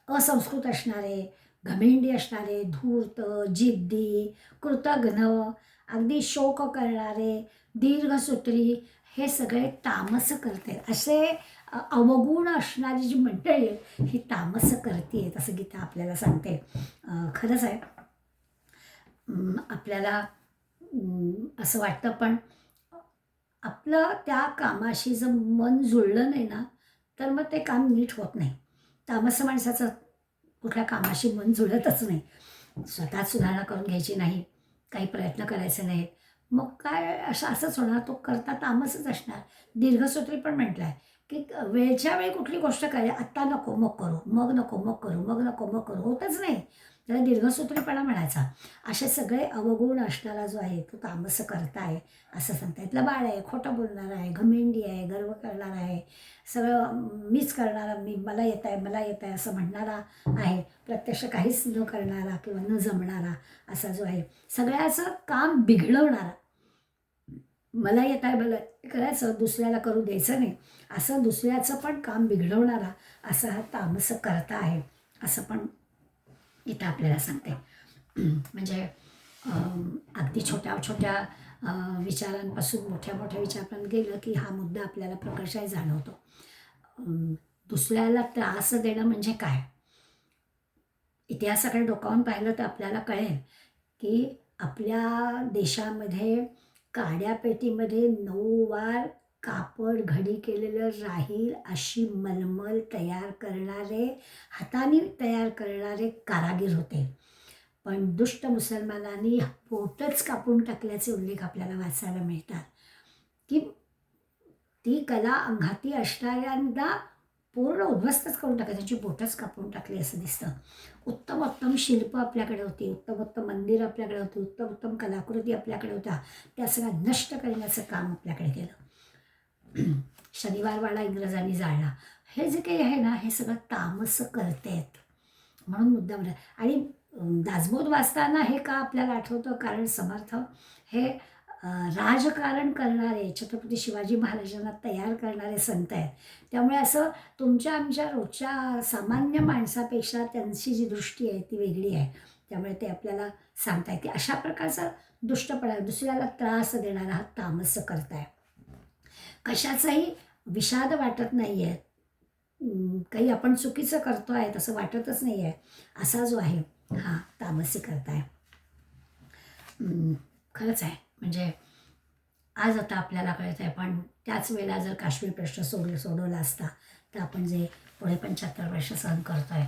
असंस्कृत असणारे, घमेंडी असणारे, धूर्त, जिद्दी, कृतघ्न, अगदी शोक करणारे, दीर्घसूत्री, हे सगळे तामस करते. असे अवगुण असणारी जी मंडळी आहे ही तामस करते आहेत असं गीता आपल्याला सांगते. खरंच आहे. आपल्याला असं वाटतं, पण आपलं त्या कामाशी जर मन जुळलं नाही ना, तर मग ते काम नीट होत नाही. तामस माणसाचं कुठल्या कामाशी मन जुळतच नाही. स्वतःत सुधारणा करून घ्यायची नाही, काही प्रयत्न करायचे नाहीत, मग काय असंच होणार. तो करता तामसच असणार. दीर्घसूत्री पण म्हटलं आहे की वेळच्या वेळी कुठली गोष्ट करायची, आत्ता नको मग करू, मग नको मग करू, मग नको मग करू, होतच नाही. त्याला दीर्घसूत्रीपणा म्हणायचा. असे सगळे अवगुण असणारा जो आहे तो तामस करता आहे असं सांगता येत. लबाड आहे, खोटं बोलणारा आहे, घमेंडी आहे, गर्व करणारा आहे, सगळं मीच करणारा, मला येत आहे मला येत आहे असं म्हणणारा आहे, प्रत्यक्ष काहीच न करणारा किंवा न जमणारा असा जो आहे, सगळ्याचं काम बिघडवणारा. मला येत आहे मला करायचं, दुसऱ्याला करू द्यायचं नाही असं दुसऱ्याचं पण काम बिघडवणारा असा हा तामस करता आहे असं पण इथं आपल्याला सांगते. म्हणजे अगदी छोट्या छोट्या विचारांपासून मोठ्या मोठ्या विचारांपर्यंत गेलं की हा मुद्दा आपल्याला प्रकर्षाने जाणवतो. दुसऱ्याला त्रास देणं म्हणजे काय, इतिहासाकडे डोकावून पाहिलं तर आपल्याला कळेल की आपल्या देशामध्ये काड्यापेटीमध्ये 9 वार कापड घडी केलेलं राहील अशी मलमल तयार करणारे, हाताने तयार करणारे कारागीर होते. पण दुष्ट मुसलमानांनी बोटच कापून टाकल्याचे उल्लेख आपल्याला वाचायला मिळतात की ती कला अंघाती असणाऱ्यांना पूर्ण उद्ध्वस्तच करून टाकायची, त्यांची बोटच कापून टाकली असं दिसतं. उत्तम उत्तम शिल्प आपल्याकडे होती, उत्तम उत्तम मंदिर आपल्याकडे होती, उत्तम उत्तम कलाकृती आपल्याकडे होत्या, त्या सगळ्या नष्ट करण्याचं काम आपल्याकडे केलं. शनिवारवाडा इंग्रजांनी जाळला. हे जे काही आहे ना, हे सगळं तामस करतायत म्हणून मुद्दाम. आणि दासबोध वाचताना हे का आपल्याला आठवतं, कारण समर्थ हे राजकारण करणारे, छत्रपती शिवाजी महाराजांना तयार करणारे संत आहेत. त्यामुळे असं तुमच्या आमच्या रोजच्या सामान्य माणसापेक्षा त्यांची जी दृष्टी आहे ती वेगळी आहे. त्यामुळे ते आपल्याला सांगता येते. अशा प्रकारचा दुष्टपणा, दुसऱ्याला त्रास देणारा हा तामस करताय. कशाचाही विषाद वाटत नाही आहे, काही आपण चुकीचं करतो आहे तसं वाटतच नाही आहे, असा जो आहे हा तामसी करताय. खरंच आहे. म्हणजे आज आता आपल्याला कळत आहे, पण त्याच वेळेला जर काश्मीर प्रश्न सोडवला असता तर आपण जे पुढे 75 वर्ष सहन करतो आहे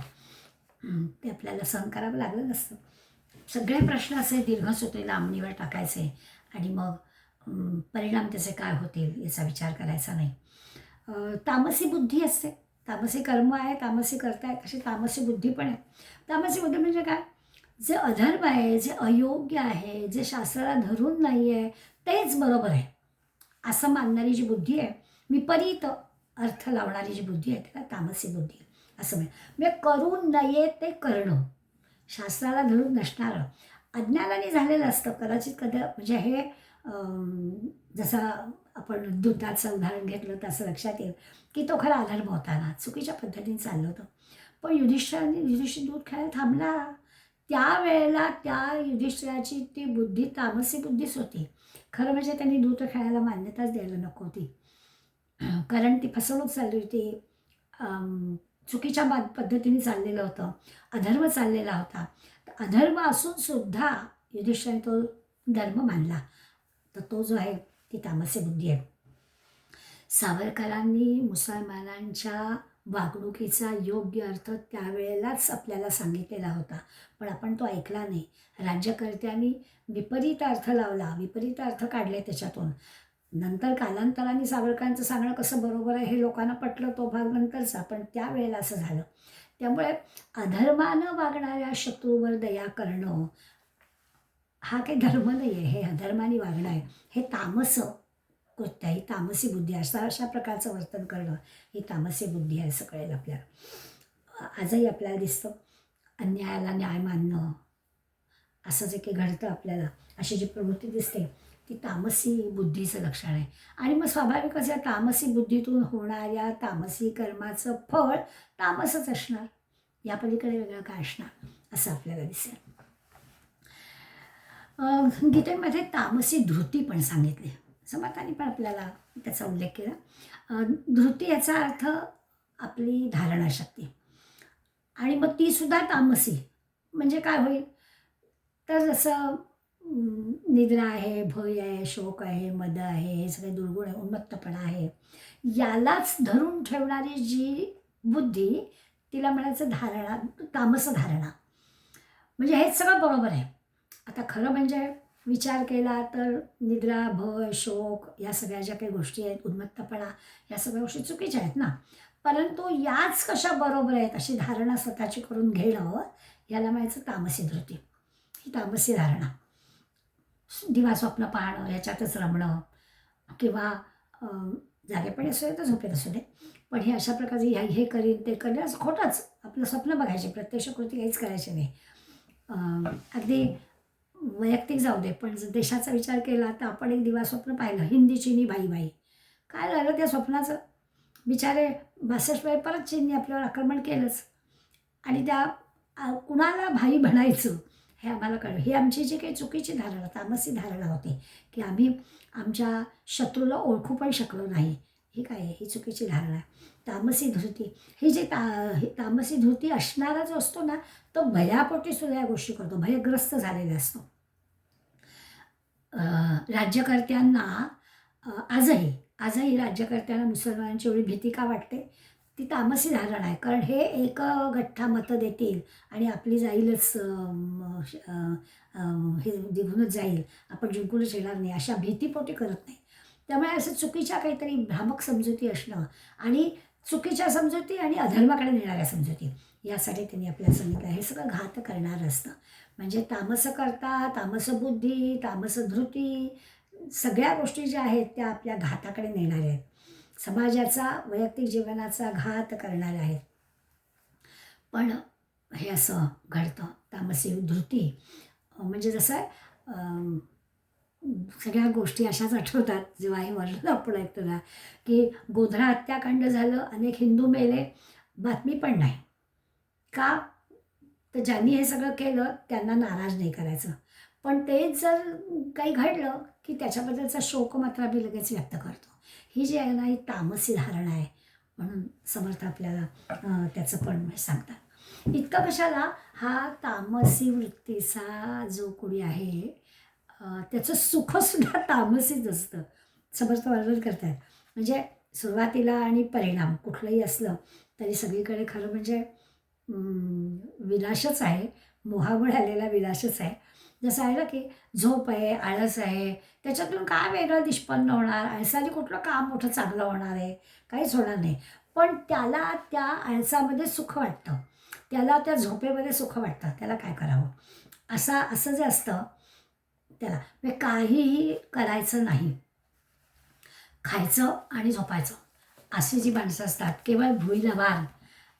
ते आपल्याला सहन करावं लागलं नसतं. सगळे प्रश्न असे दीर्घसूत्री लांबणीवर टाकायचे आणि मग परिणाम त्याचे काय होतील याचा विचार करायचा नाही. तामसी बुद्धी असते, तामसी कर्म आहे, तामसी करतायत, अशी तामसी बुद्धी पण आहे. तामसी बुद्धी म्हणजे काय, जे अधर्म आहे, जे अयोग्य आहे, जे शास्त्राला धरून नाही आहे तेच बरोबर आहे असं मानणारी जी बुद्धी आहे, विपरीत अर्थ लावणारी जी बुद्धी आहे त्याला तामसी बुद्धी असं म्हणजे करू नये ते करणं, शास्त्राला धरून नसणारं, अज्ञानाने झालेलं असतं कदाचित म्हणजे हे जसं आपण दुधाचं उदाहरण घेतलं तसं लक्षात येईल की तो खरा अधर्म होता ना, चुकीच्या पद्धतीने चाललं होतं. पण युधिष्ठिर दूध खायला थांबला, त्यावेळेला त्या युधिष्ठिराची ती बुद्धी तामसी बुद्धीच होती. खरं म्हणजे त्यांनी दूध खायला मान्यताच द्यायला नको होती, कारण ती फसवणूक चालली होती, चुकीच्या पद्धतीने चाललेलं होतं, अधर्म चाललेला होता. तर अधर्म असून सुद्धा युधिष्ठिराने तो धर्म मानला, तर तो जो आहे ती तामसी बुद्धी आहे. सावरकरांनी मुसलमानांच्या वागणुकीचा योग्य अर्थ त्यावेळेलाच आपल्याला सांगितलेला होता, पण आपण तो ऐकला नाही. राज्यकर्त्यांनी विपरीत अर्थ लावला, विपरीत अर्थ काढले त्याच्यातून. नंतर कालांतराने सावरकरांचं सांगणं कसं बरोबर आहे हे लोकांना पटलं, तो भाग नंतरचा, पण त्यावेळेला असं झालं. त्यामुळे अधर्मानं वागणाऱ्या शत्रूवर दया करणं हा काही धर्म नाही आहे, हे अधर्माने वागणं आहे, हे तामस कृत्य, ही तामसी बुद्धी, अशा प्रकारचं वर्तन करणं ही तामसी बुद्धी आहे असं कळेल आपल्याला. आजही आपल्याला दिसतं अन्यायाला न्याय मानणं, असं जे काही घडतं आपल्याला, अशी जी प्रवृत्ती दिसते ती तामसी बुद्धीचं लक्षण आहे. आणि मग स्वाभाविकच या तामसी बुद्धीतून होणाऱ्या तामसी कर्माचं फळ तामसच असणार, या पलीकडे वेगळं काय असणार असं आपल्याला दिसेल. गीतेमध्ये तामसी धृती पण सांगितली, समर्थांनी पण आपल्याला त्याचा उल्लेख केला. धृती याचा अर्थ आपली धारणाशक्ती, आणि मग ती सुद्धा तामसी. म्हणजे काय होईल तर जसं निद्रा आहे, भय आहे, शोक आहे, मद आहे, हे सगळे दुर्गुण आहे, उन्मत्तपणा आहे, यालाच धरून ठेवणारी जी बुद्धी, तिला म्हणायचं धारणा, तामस धारणा. म्हणजे हेच सगळं बरोबर आहे. आता खरं म्हणजे विचार केला तर निद्रा, भय, शोक या सगळ्या ज्या काही गोष्टी आहेत, उन्मत्तपणा, या सगळ्या गोष्टी चुकीच्या आहेत ना. परंतु याच कशा बरोबर आहेत अशी धारणा स्वतःची करून घेणं, याला म्हणायचं तामसी धृती, ही तामसी धारणा. दिवा स्वप्न पाहणं, याच्यातच रमणं, किंवा जागेपणी असू दे तर झोपेत असू दे, पण हे अशा प्रकारचे हे करीन ते करीन असं खोटंच आपलं स्वप्न बघायचे, प्रत्यक्ष कृती काहीच करायची नाही. अगदी वैयक्तिक जाऊ दे, पण जर देशाचा विचार केला तर आपण एक दिवा स्वप्न पाहिलं, हिंदी चीनी भाई भाई. काय झालं त्या स्वप्नाचं, बिचारे 62 वेळ परत चीनने आपल्यावर आक्रमण केलंच, आणि त्या कुणाला भाई म्हणायचं हे आम्हाला कळलं. ही आमची जी काही चुकीची धारणा, तामसी धारणा होती, की आम्ही आमच्या शत्रूला ओळखू पण शकलो नाही, ही काय आहे, ही चुकीची धारणा आहे. तामसी धृती, ही जी तामसी धृती असणारा जो असतो ना, तो भयापोटी सुद्धा या गोष्टी करतो, भयग्रस्त झालेला असतो. राज्यकर्त्यांना आजही राज्यकर्त्यांना मुसलमानांची एवढी भीती का वाटते, ती तामसी धारणा आहे. कारण हे एक गठ्ठा मतं देतील आणि आपली जाईलच, हे निघूनच जाईल, आपण जिंकूनच येणार नाही, अशा भीतीपोटी करत नाही. त्यामुळे असं चुकीच्या काहीतरी भ्रामक समजुती असणं, आणि चुकीच्या समजुती आणि अधर्माकडे नेणाऱ्या समजुती, यासाठी त्यांनी आपल्याला सांगितलं हे सगळं घात करणारं असतं. म्हणजे तामस करता, तामस बुद्धी, तामस धृती, सगळ्या गोष्टी ज्या आहेत त्या आपल्या घाताकडे नेणाऱ्या आहेत, समाजाचा, वैयक्तिक जीवनाचा घात करणाऱ्या आहेत. पण हे असं घडतं, तामसी धृती. म्हणजे जसं सगळ्या गोष्टी अशाच आठवतात जेव्हा हे वर्णन आपण ऐकतो ना, की गोधरा हत्याकांड झालं, अनेक हिंदू मेले, बातमी पण नाही. का तर ज्यांनी हे सगळं केलं त्यांना नाराज नाही करायचं, पण तेच जर काही घडलं की त्याच्याबद्दलचा शोक मात्र आम्ही लगेच व्यक्त करतो. ही जी आहे ना, ही तामसी धारणा आहे. म्हणून समर्थ आपल्याला त्याचं पण सांगतात. इतकं कशाला, हा तामसी वृत्तीचा जो कोणी आहे त्याचं सुखसुद्धा तामसीच असतं, समर्थ वर्णन करतात. म्हणजे सुरुवातीला आणि परिणाम कुठलंही असलं तरी सगळीकडे खरं म्हणजे विनाशच आहे, मोहामुळे आलेला विनाशच आहे. जसं आहे ना, की झोप आहे, आळस आहे, त्याच्यातून काय वेगळं निष्पन्न होणार, आळसाने कुठलं काम मोठं चांगलं होणार आहे, काहीच होणार नाही. पण त्याला त्या आळसामध्ये सुख वाटतं, त्याला त्या झोपेमध्ये सुख वाटतं, त्याला काय करावं, असं जे असतं त्याला, म्हणजे काहीही करायचं नाही, खायचं आणि झोपायचं, अशी जी माणसं असतात, केवळ भुईला भार,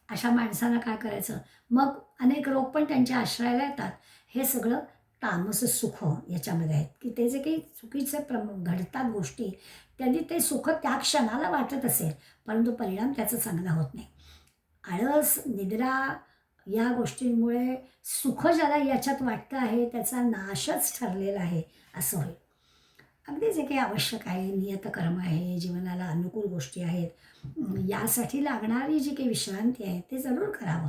अशा माणसांना काय करायचं, मग अनेक रोग पण त्यांच्या आश्रयाला येतात. हे सगळं तामस सुख याच्यामध्ये आहेत, की ते जे काही चुकीचे घडतात गोष्टी, त्यांनी ते सुख त्या क्षणाला वाटत असेल, परंतु परिणाम त्याचा चांगला होत नाही. आळस, निद्रा या गोष्टींमुळे सुख ज्याला याच्यात वाटतं आहे त्याचा नाशच ठरलेला आहे असं होईल. अगदी जे काही आवश्यक आहे, नियतकर्म आहे, जीवनाला अनुकूल गोष्टी आहेत, यासाठी लागणारी जी काही विश्रांती आहे ते जरूर करावं.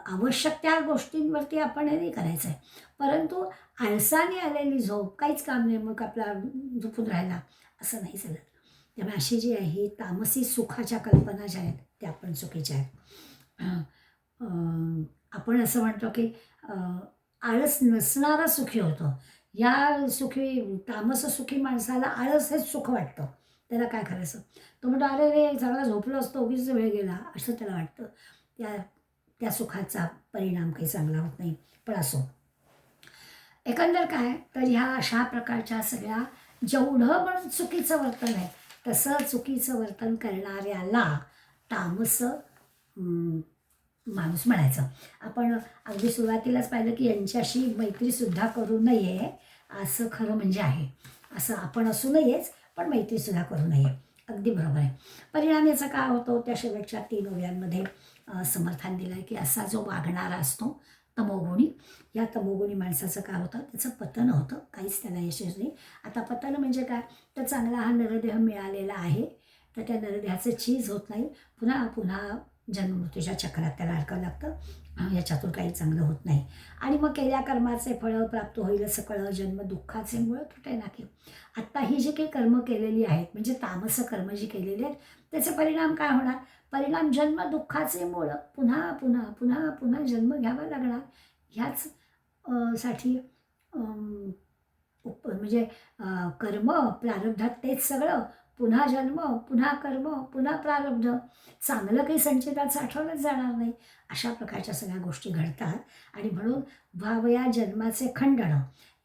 आवश्यक त्या गोष्टींवरती आपण हे नाही करायचं आहे, परंतु आळसाने आलेली झोप, काहीच काम नाही, मग आपला झोपून राहिला, असं नाही चालत. त्यामुळे अशी जी आहे ही तामसी सुखाच्या कल्पना ज्या आहेत त्या आपण चुकीच्या आहेत. आपण असं म्हणतो की आळस नसणारा सुखी होतो, या तामस सुखी माणसाला आळस हेच सुख वाटतं. त्याला काय करायचं, तो म्हणतो अरे रे चांगला झोपलो असतो, उगीच वेळ गेला, असं त्याला वाटतं. त्या त्या सुखाचा परिणाम काही चांगला होत नाही. पण असो, एकंदर काय तर ह्या अशा प्रकारच्या सगळ्या जेवढं पण चुकीचं वर्तन आहे तसं चुकीचं वर्तन करणाऱ्याला तामस माणूस म्हणायचं. आपण अगदी सुरुवातीलाच पाहिलं की यांच्याशी मैत्रीसुद्धा करू नये असं खरं म्हणजे आहे. असं आपण असू नयेच, पण मैत्रीसुद्धा करू नये. अगदी बरोबर आहे. परिणाम याचा काय होतो, त्या शेवटच्या 3 ओव्यांमध्ये समर्थन दिलं आहे की असा जो वागणारा असतो तमोगुणी, या तमोगुणी माणसाचं काय होतं, त्याचं पतन होतं, काहीच त्याला यशच नाही. आता पतन म्हणजे काय, तर चांगला हा नरदेह मिळालेला आहे, तर त्या नरदेहाचं चीज होत नाही, पुन्हा पुन्हा जन्ममृत्यूच्या चक्रात त्याला अडकावं लागतं. याच्यातून काही चांगलं होत नाही. आणि मग केल्या कर्माचे फळं प्राप्त होईल सकळ जन्म दुःखाचे मुळं तुटे नाके. आत्ता ही जी काही कर्म केलेली आहेत, म्हणजे तामस कर्म जी केलेली आहेत, त्याचे परिणाम काय होणार, परिणाम जन्म दुःखाचे मूळ, पुन्हा पुन्हा पुन्हा पुन्हा जन्म घ्यावा लागणार. ह्याच साठी म्हणजे कर्म प्रारब्धात तेच सगळं, पुन्हा जन्म पुन्हा कर्म पुन्हा प्रारब्ध, चांगलं काही संचितात साठवलंच जाणार नाही. अशा प्रकारच्या सगळ्या गोष्टी घडतात. आणि म्हणून व्हावया जन्माचे खंडन,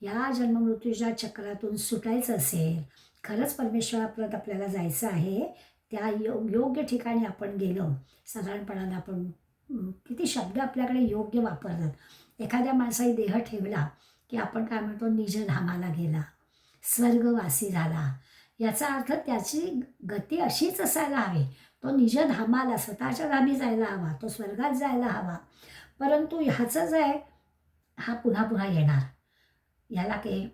या जन्ममृत्यूच्या चक्रातून सुटायचं असेल, खरंच परमेश्वराप्रत आपल्याला जायचं आहे, त्या योग्य ठिकाणी आपण गेलो. साधारणपणाने आपण किती शब्द आपल्याकडे योग्य वापरतात. एखाद्या माणसाने देह ठेवला की आपण काय म्हणतो, निजधामाला गेला, स्वर्गवासी झाला. याचा अर्थ त्याची गती अशीच असायला हवी. तो निजधामाला, स्वतःच्या धामी जायला हवा, तो स्वर्गात जायला हवा. परंतु ह्याचं जे आहे, हा पुन्हा पुन्हा येणार. याला काही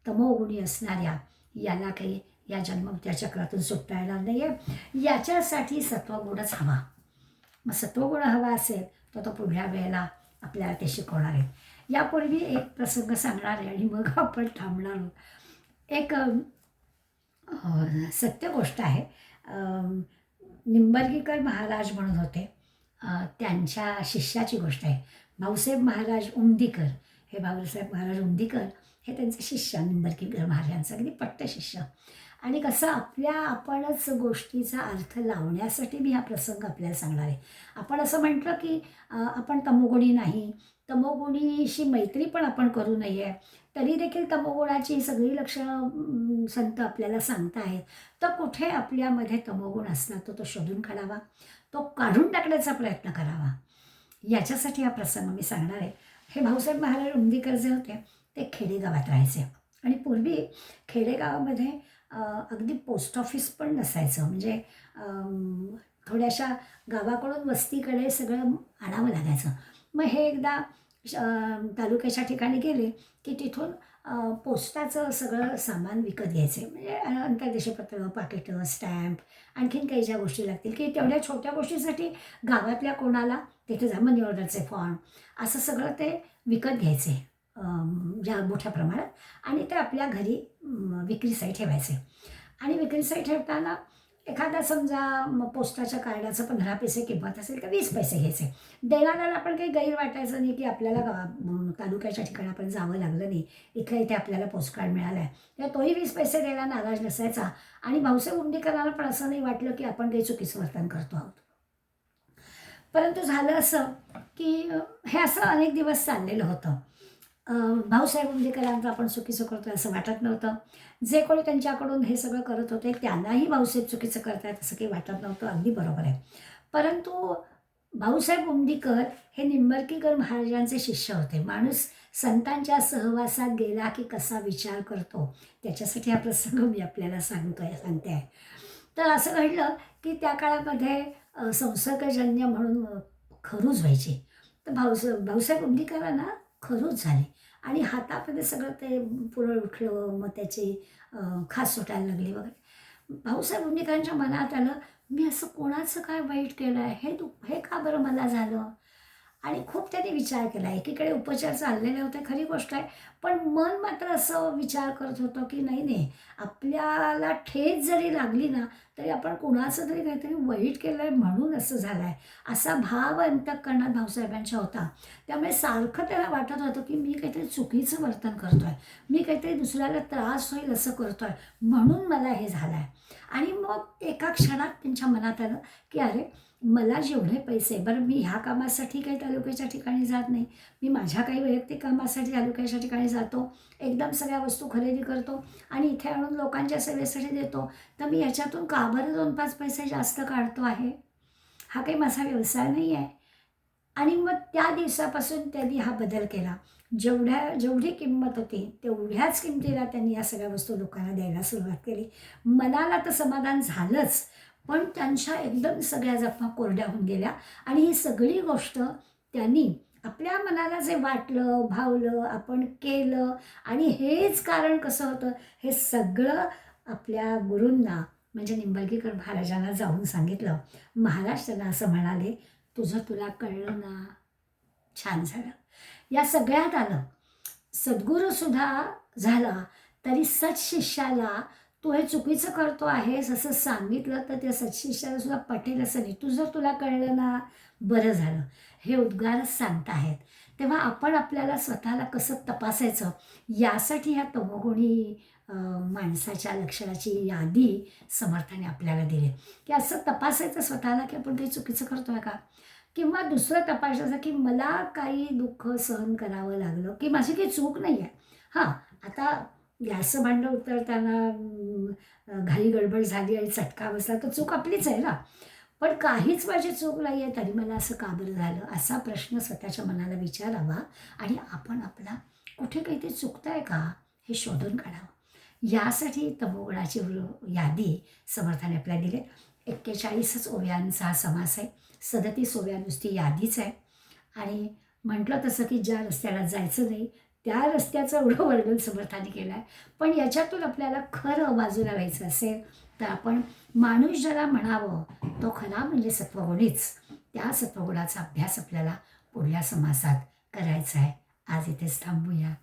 तमोगुणी असणाऱ्या याला काही या जन्मच्या चक्रातून सुटता येणार नाही आहे. याच्यासाठी सत्वगुणच हवा. मग सत्वगुण हवा असेल तर तो पुढल्या वेळेला आपल्याला ते शिकवणार आहे. यापूर्वी एक प्रसंग सांगणार आहे आणि मग आपण थांबणार आहोत. एक सत्य गोष्ट आहे. निंबर्गीकर महाराज म्हणून होते, त्यांच्या शिष्याची गोष्ट आहे. भाऊसाहेब महाराज उमदीकर, हे भाऊसाहेब महाराज उमदीकर हे त्यांचे शिष्य, निंबर्गीकर महाराजांचं अगदी पट्ट शिष्य. आणि कसं आपणच गोष्टीचा अर्थ लावण्यासाठी मी हा प्रसंग आपल्याला सांगणार आहे. आपण असं म्हटलं की आपण तमोगुणी नाही, तमोगुणीशी मैत्री पण आपण करू नये, तरी देखील तमोगुणाची सगळी लक्षणं संत आपल्याला सांगताहेत. तर कुठे आपल्यामध्ये तमोगुण असला तो शोधून काढावा, तो काढून टाकण्याचा प्रयत्न करावा. याच्यासाठी हा प्रसंग मी सांगणार आहे. हे भाऊसाहेब महाराज उमदीकर जे होते ते खेडेगावात राहायचे. आणि पूर्वी खेडेगावामध्ये अगदी पोस्ट ऑफिस पण नसायचं. म्हणजे थोड्याशा गावाकडून वस्तीकडे सगळं आणावं लागायचं. मग हे एकदा तालुक्याच्या ठिकाणी गेले की तिथून पोस्टाचं सगळं सामान विकत घ्यायचे. म्हणजे अंतर्देशीय पत्र, पाकिटं, स्टॅम्प, आणखीन काही ज्या गोष्टी लागतील की तेवढ्या छोट्या गोष्टीसाठी गावातल्या कोणाला तिथे जा, मनी ऑर्डरचे फॉर्म, असं सगळं ते विकत घ्यायचे ज्या मोठ्या प्रमाणात, आणि ते आपल्या घरी विक्रीसाठी ठेवायचे. आणि विक्रीसाठी ठेवताना एखादा समजा पोस्टाच्या कार्डाचं 15 पैसे किंमत असेल तर 20 पैसे घ्यायचे. देणाऱ्याला पण काही गैर वाटायचं नाही की आपल्याला तालुक्याच्या ठिकाणी आपण जावं लागलं नाही, इथल्या इथे आपल्याला पोस्टकार्ड मिळाला आहे, तर तोही 20 पैसे द्यायला नाराज नसायचा. आणि भाऊसाहेब उमदीकरांना पण असं नाही वाटलं की आपण काही चुकीचं वर्तन करतो आहोत. परंतु झालं असं की हे असं अनेक दिवस चाललेलं होतं. भाऊसाहेब उमदीकरांचं आपण चुकीचं करतोय असं वाटत नव्हतं. जे कोणी त्यांच्याकडून हे सगळं करत होते त्यांनाही भाऊसाहेब चुकीचं करतायत असं काही वाटत नव्हतं. अगदी बरोबर आहे. परंतु भाऊसाहेब उमदीकर हे निंबर्गीकर महाराजांचे शिष्य होते. माणूस संतांच्या सहवासात गेला की कसा विचार करतो, त्याच्यासाठी हा प्रसंग मी आपल्याला सांगते आहे. तर असं घडलं की त्या काळामध्ये संसर्गजन्य म्हणून खरूज व्हायची. तर भाऊसाहेब उमदीकरांना खरूज झाली आणि हातामध्ये सगळं ते पुरळ उठलं, मग त्याची खास सुटायला लागली वगैरे. भाऊसाहेब उमदीकरांच्या मनात आलं, मी असं कोणाचं काय वाईट केलं आहे, हे का बरं मला झालं. आणि खूप त्यांनी विचार केला. एकीकडे उपचार चाललेले होते, खरी गोष्ट आहे, पण मन मात्र असं विचार करत होतं की नाही, आपल्याला ठेच जरी लागली ना तरी आपण कुणाचं तरी काहीतरी वाईट केलं आहे म्हणून असं झालं आहे, असा भाव अंतःकरणात भाऊसाहेबांच्या होता. त्यामुळे सारखं त्याला वाटत होतं की मी काहीतरी चुकीचं वर्तन करतो आहे, मी काहीतरी दुसऱ्याला त्रास होईल असं करतो आहे, म्हणून मला हे झालं आहे. आणि मग एका क्षणात त्यांच्या मनात आलं की अरे, मला जेवढे पैसे, बरं मी ह्या कामासाठी काही तालुक्याच्या ठिकाणी जात नाही, मी माझ्या काही वैयक्तिक कामासाठी तालुक्याच्या ठिकाणी जातो, एकदम सगळ्या वस्तू खरेदी करतो आणि इथे आणून लोकांच्या सेवेसाठी देतो, तर मी याच्यातून का बरं 2-5 पैसे जास्त काढतो आहे? हा काही माझा व्यवसाय नाही आहे. आणि मग त्या दिवसापासून त्यांनी हा बदल केला. जेवढी किंमत होती तेवढ्याच किमतीला त्यांनी या सगळ्या वस्तू लोकांना द्यायला सुरुवात केली. मनाला तर समाधान झालंच, पण त्यांच्या एकदम सगळ्या जखमा कोरड्या होऊन गेल्या आणि ही सगळी गोष्ट त्यांनी आपल्या मनाला जे वाटलं, भावलं, आपण केलं आणि हेच कारण कसं होतं, हे सगळं आपल्या गुरूंना म्हणजे निंबाळकीकर महाराजांना जाऊन सांगितलं. महाराज त्यांना असं म्हणाले, "तुझं तुला कळलं ना, छान झालं." या सगळ्यात आलं. सद्गुरूसुद्धा झाला, तरी सत्शिष्याला तू हे चुकीचं करतो आहेस असं सांगितलं तर त्या सत्शिष्याला सुद्धा पटेल असं नाही. तुझं तुला कळलं ना, बरं झालं. हे उद्गारच सांगताहेत. तेव्हा आपण आपल्याला स्वतःला कसं तपासायचं यासाठी ह्या तमोगुणी माणसाच्या लक्षणाची यादी समर्थाने आपल्याला दिली, की असं तपासायचं स्वतःला की आपण काही चुकीचं करतोय का? किंवा दुसरं तपासायचं की मला काही दुःख सहन करावं लागलं की माझी काही चूक नाही आहे. हां, आता गॅसचं भांडं उतरताना घाई गडबड झाली आणि चटका बसला तर चूक आपलीच आहे ना. पण काहीच माझी चूक नाही आहे तरी मला असं का बरं झालं? असा प्रश्न स्वतःच्या मनाला विचारावा आणि आपण आपला कुठे काहीतरी चुकतंय का हे शोधून काढावं. यासाठी तमोगुणाची यादी समर्थाने आपल्याला दिली. 41च ओव्यांचा हा समास आहे. 37 ओव्या नुसती यादीच आहे आणि म्हटलं तसं की ज्या रस्त्याला जायचं नाही त्या रस्त्याचं एवढं वर्णन समर्थाने केलं आहे. पण याच्यातून आपल्याला खरं बाजूला व्हायचं असेल तर आपण माणूस ज्याला म्हणावं तो खरा म्हणजे सत्वगुणीच. त्या सत्वगुणाचा अभ्यास आपल्याला पुढल्या समासात करायचा आहे. आज इथेच थांबूया.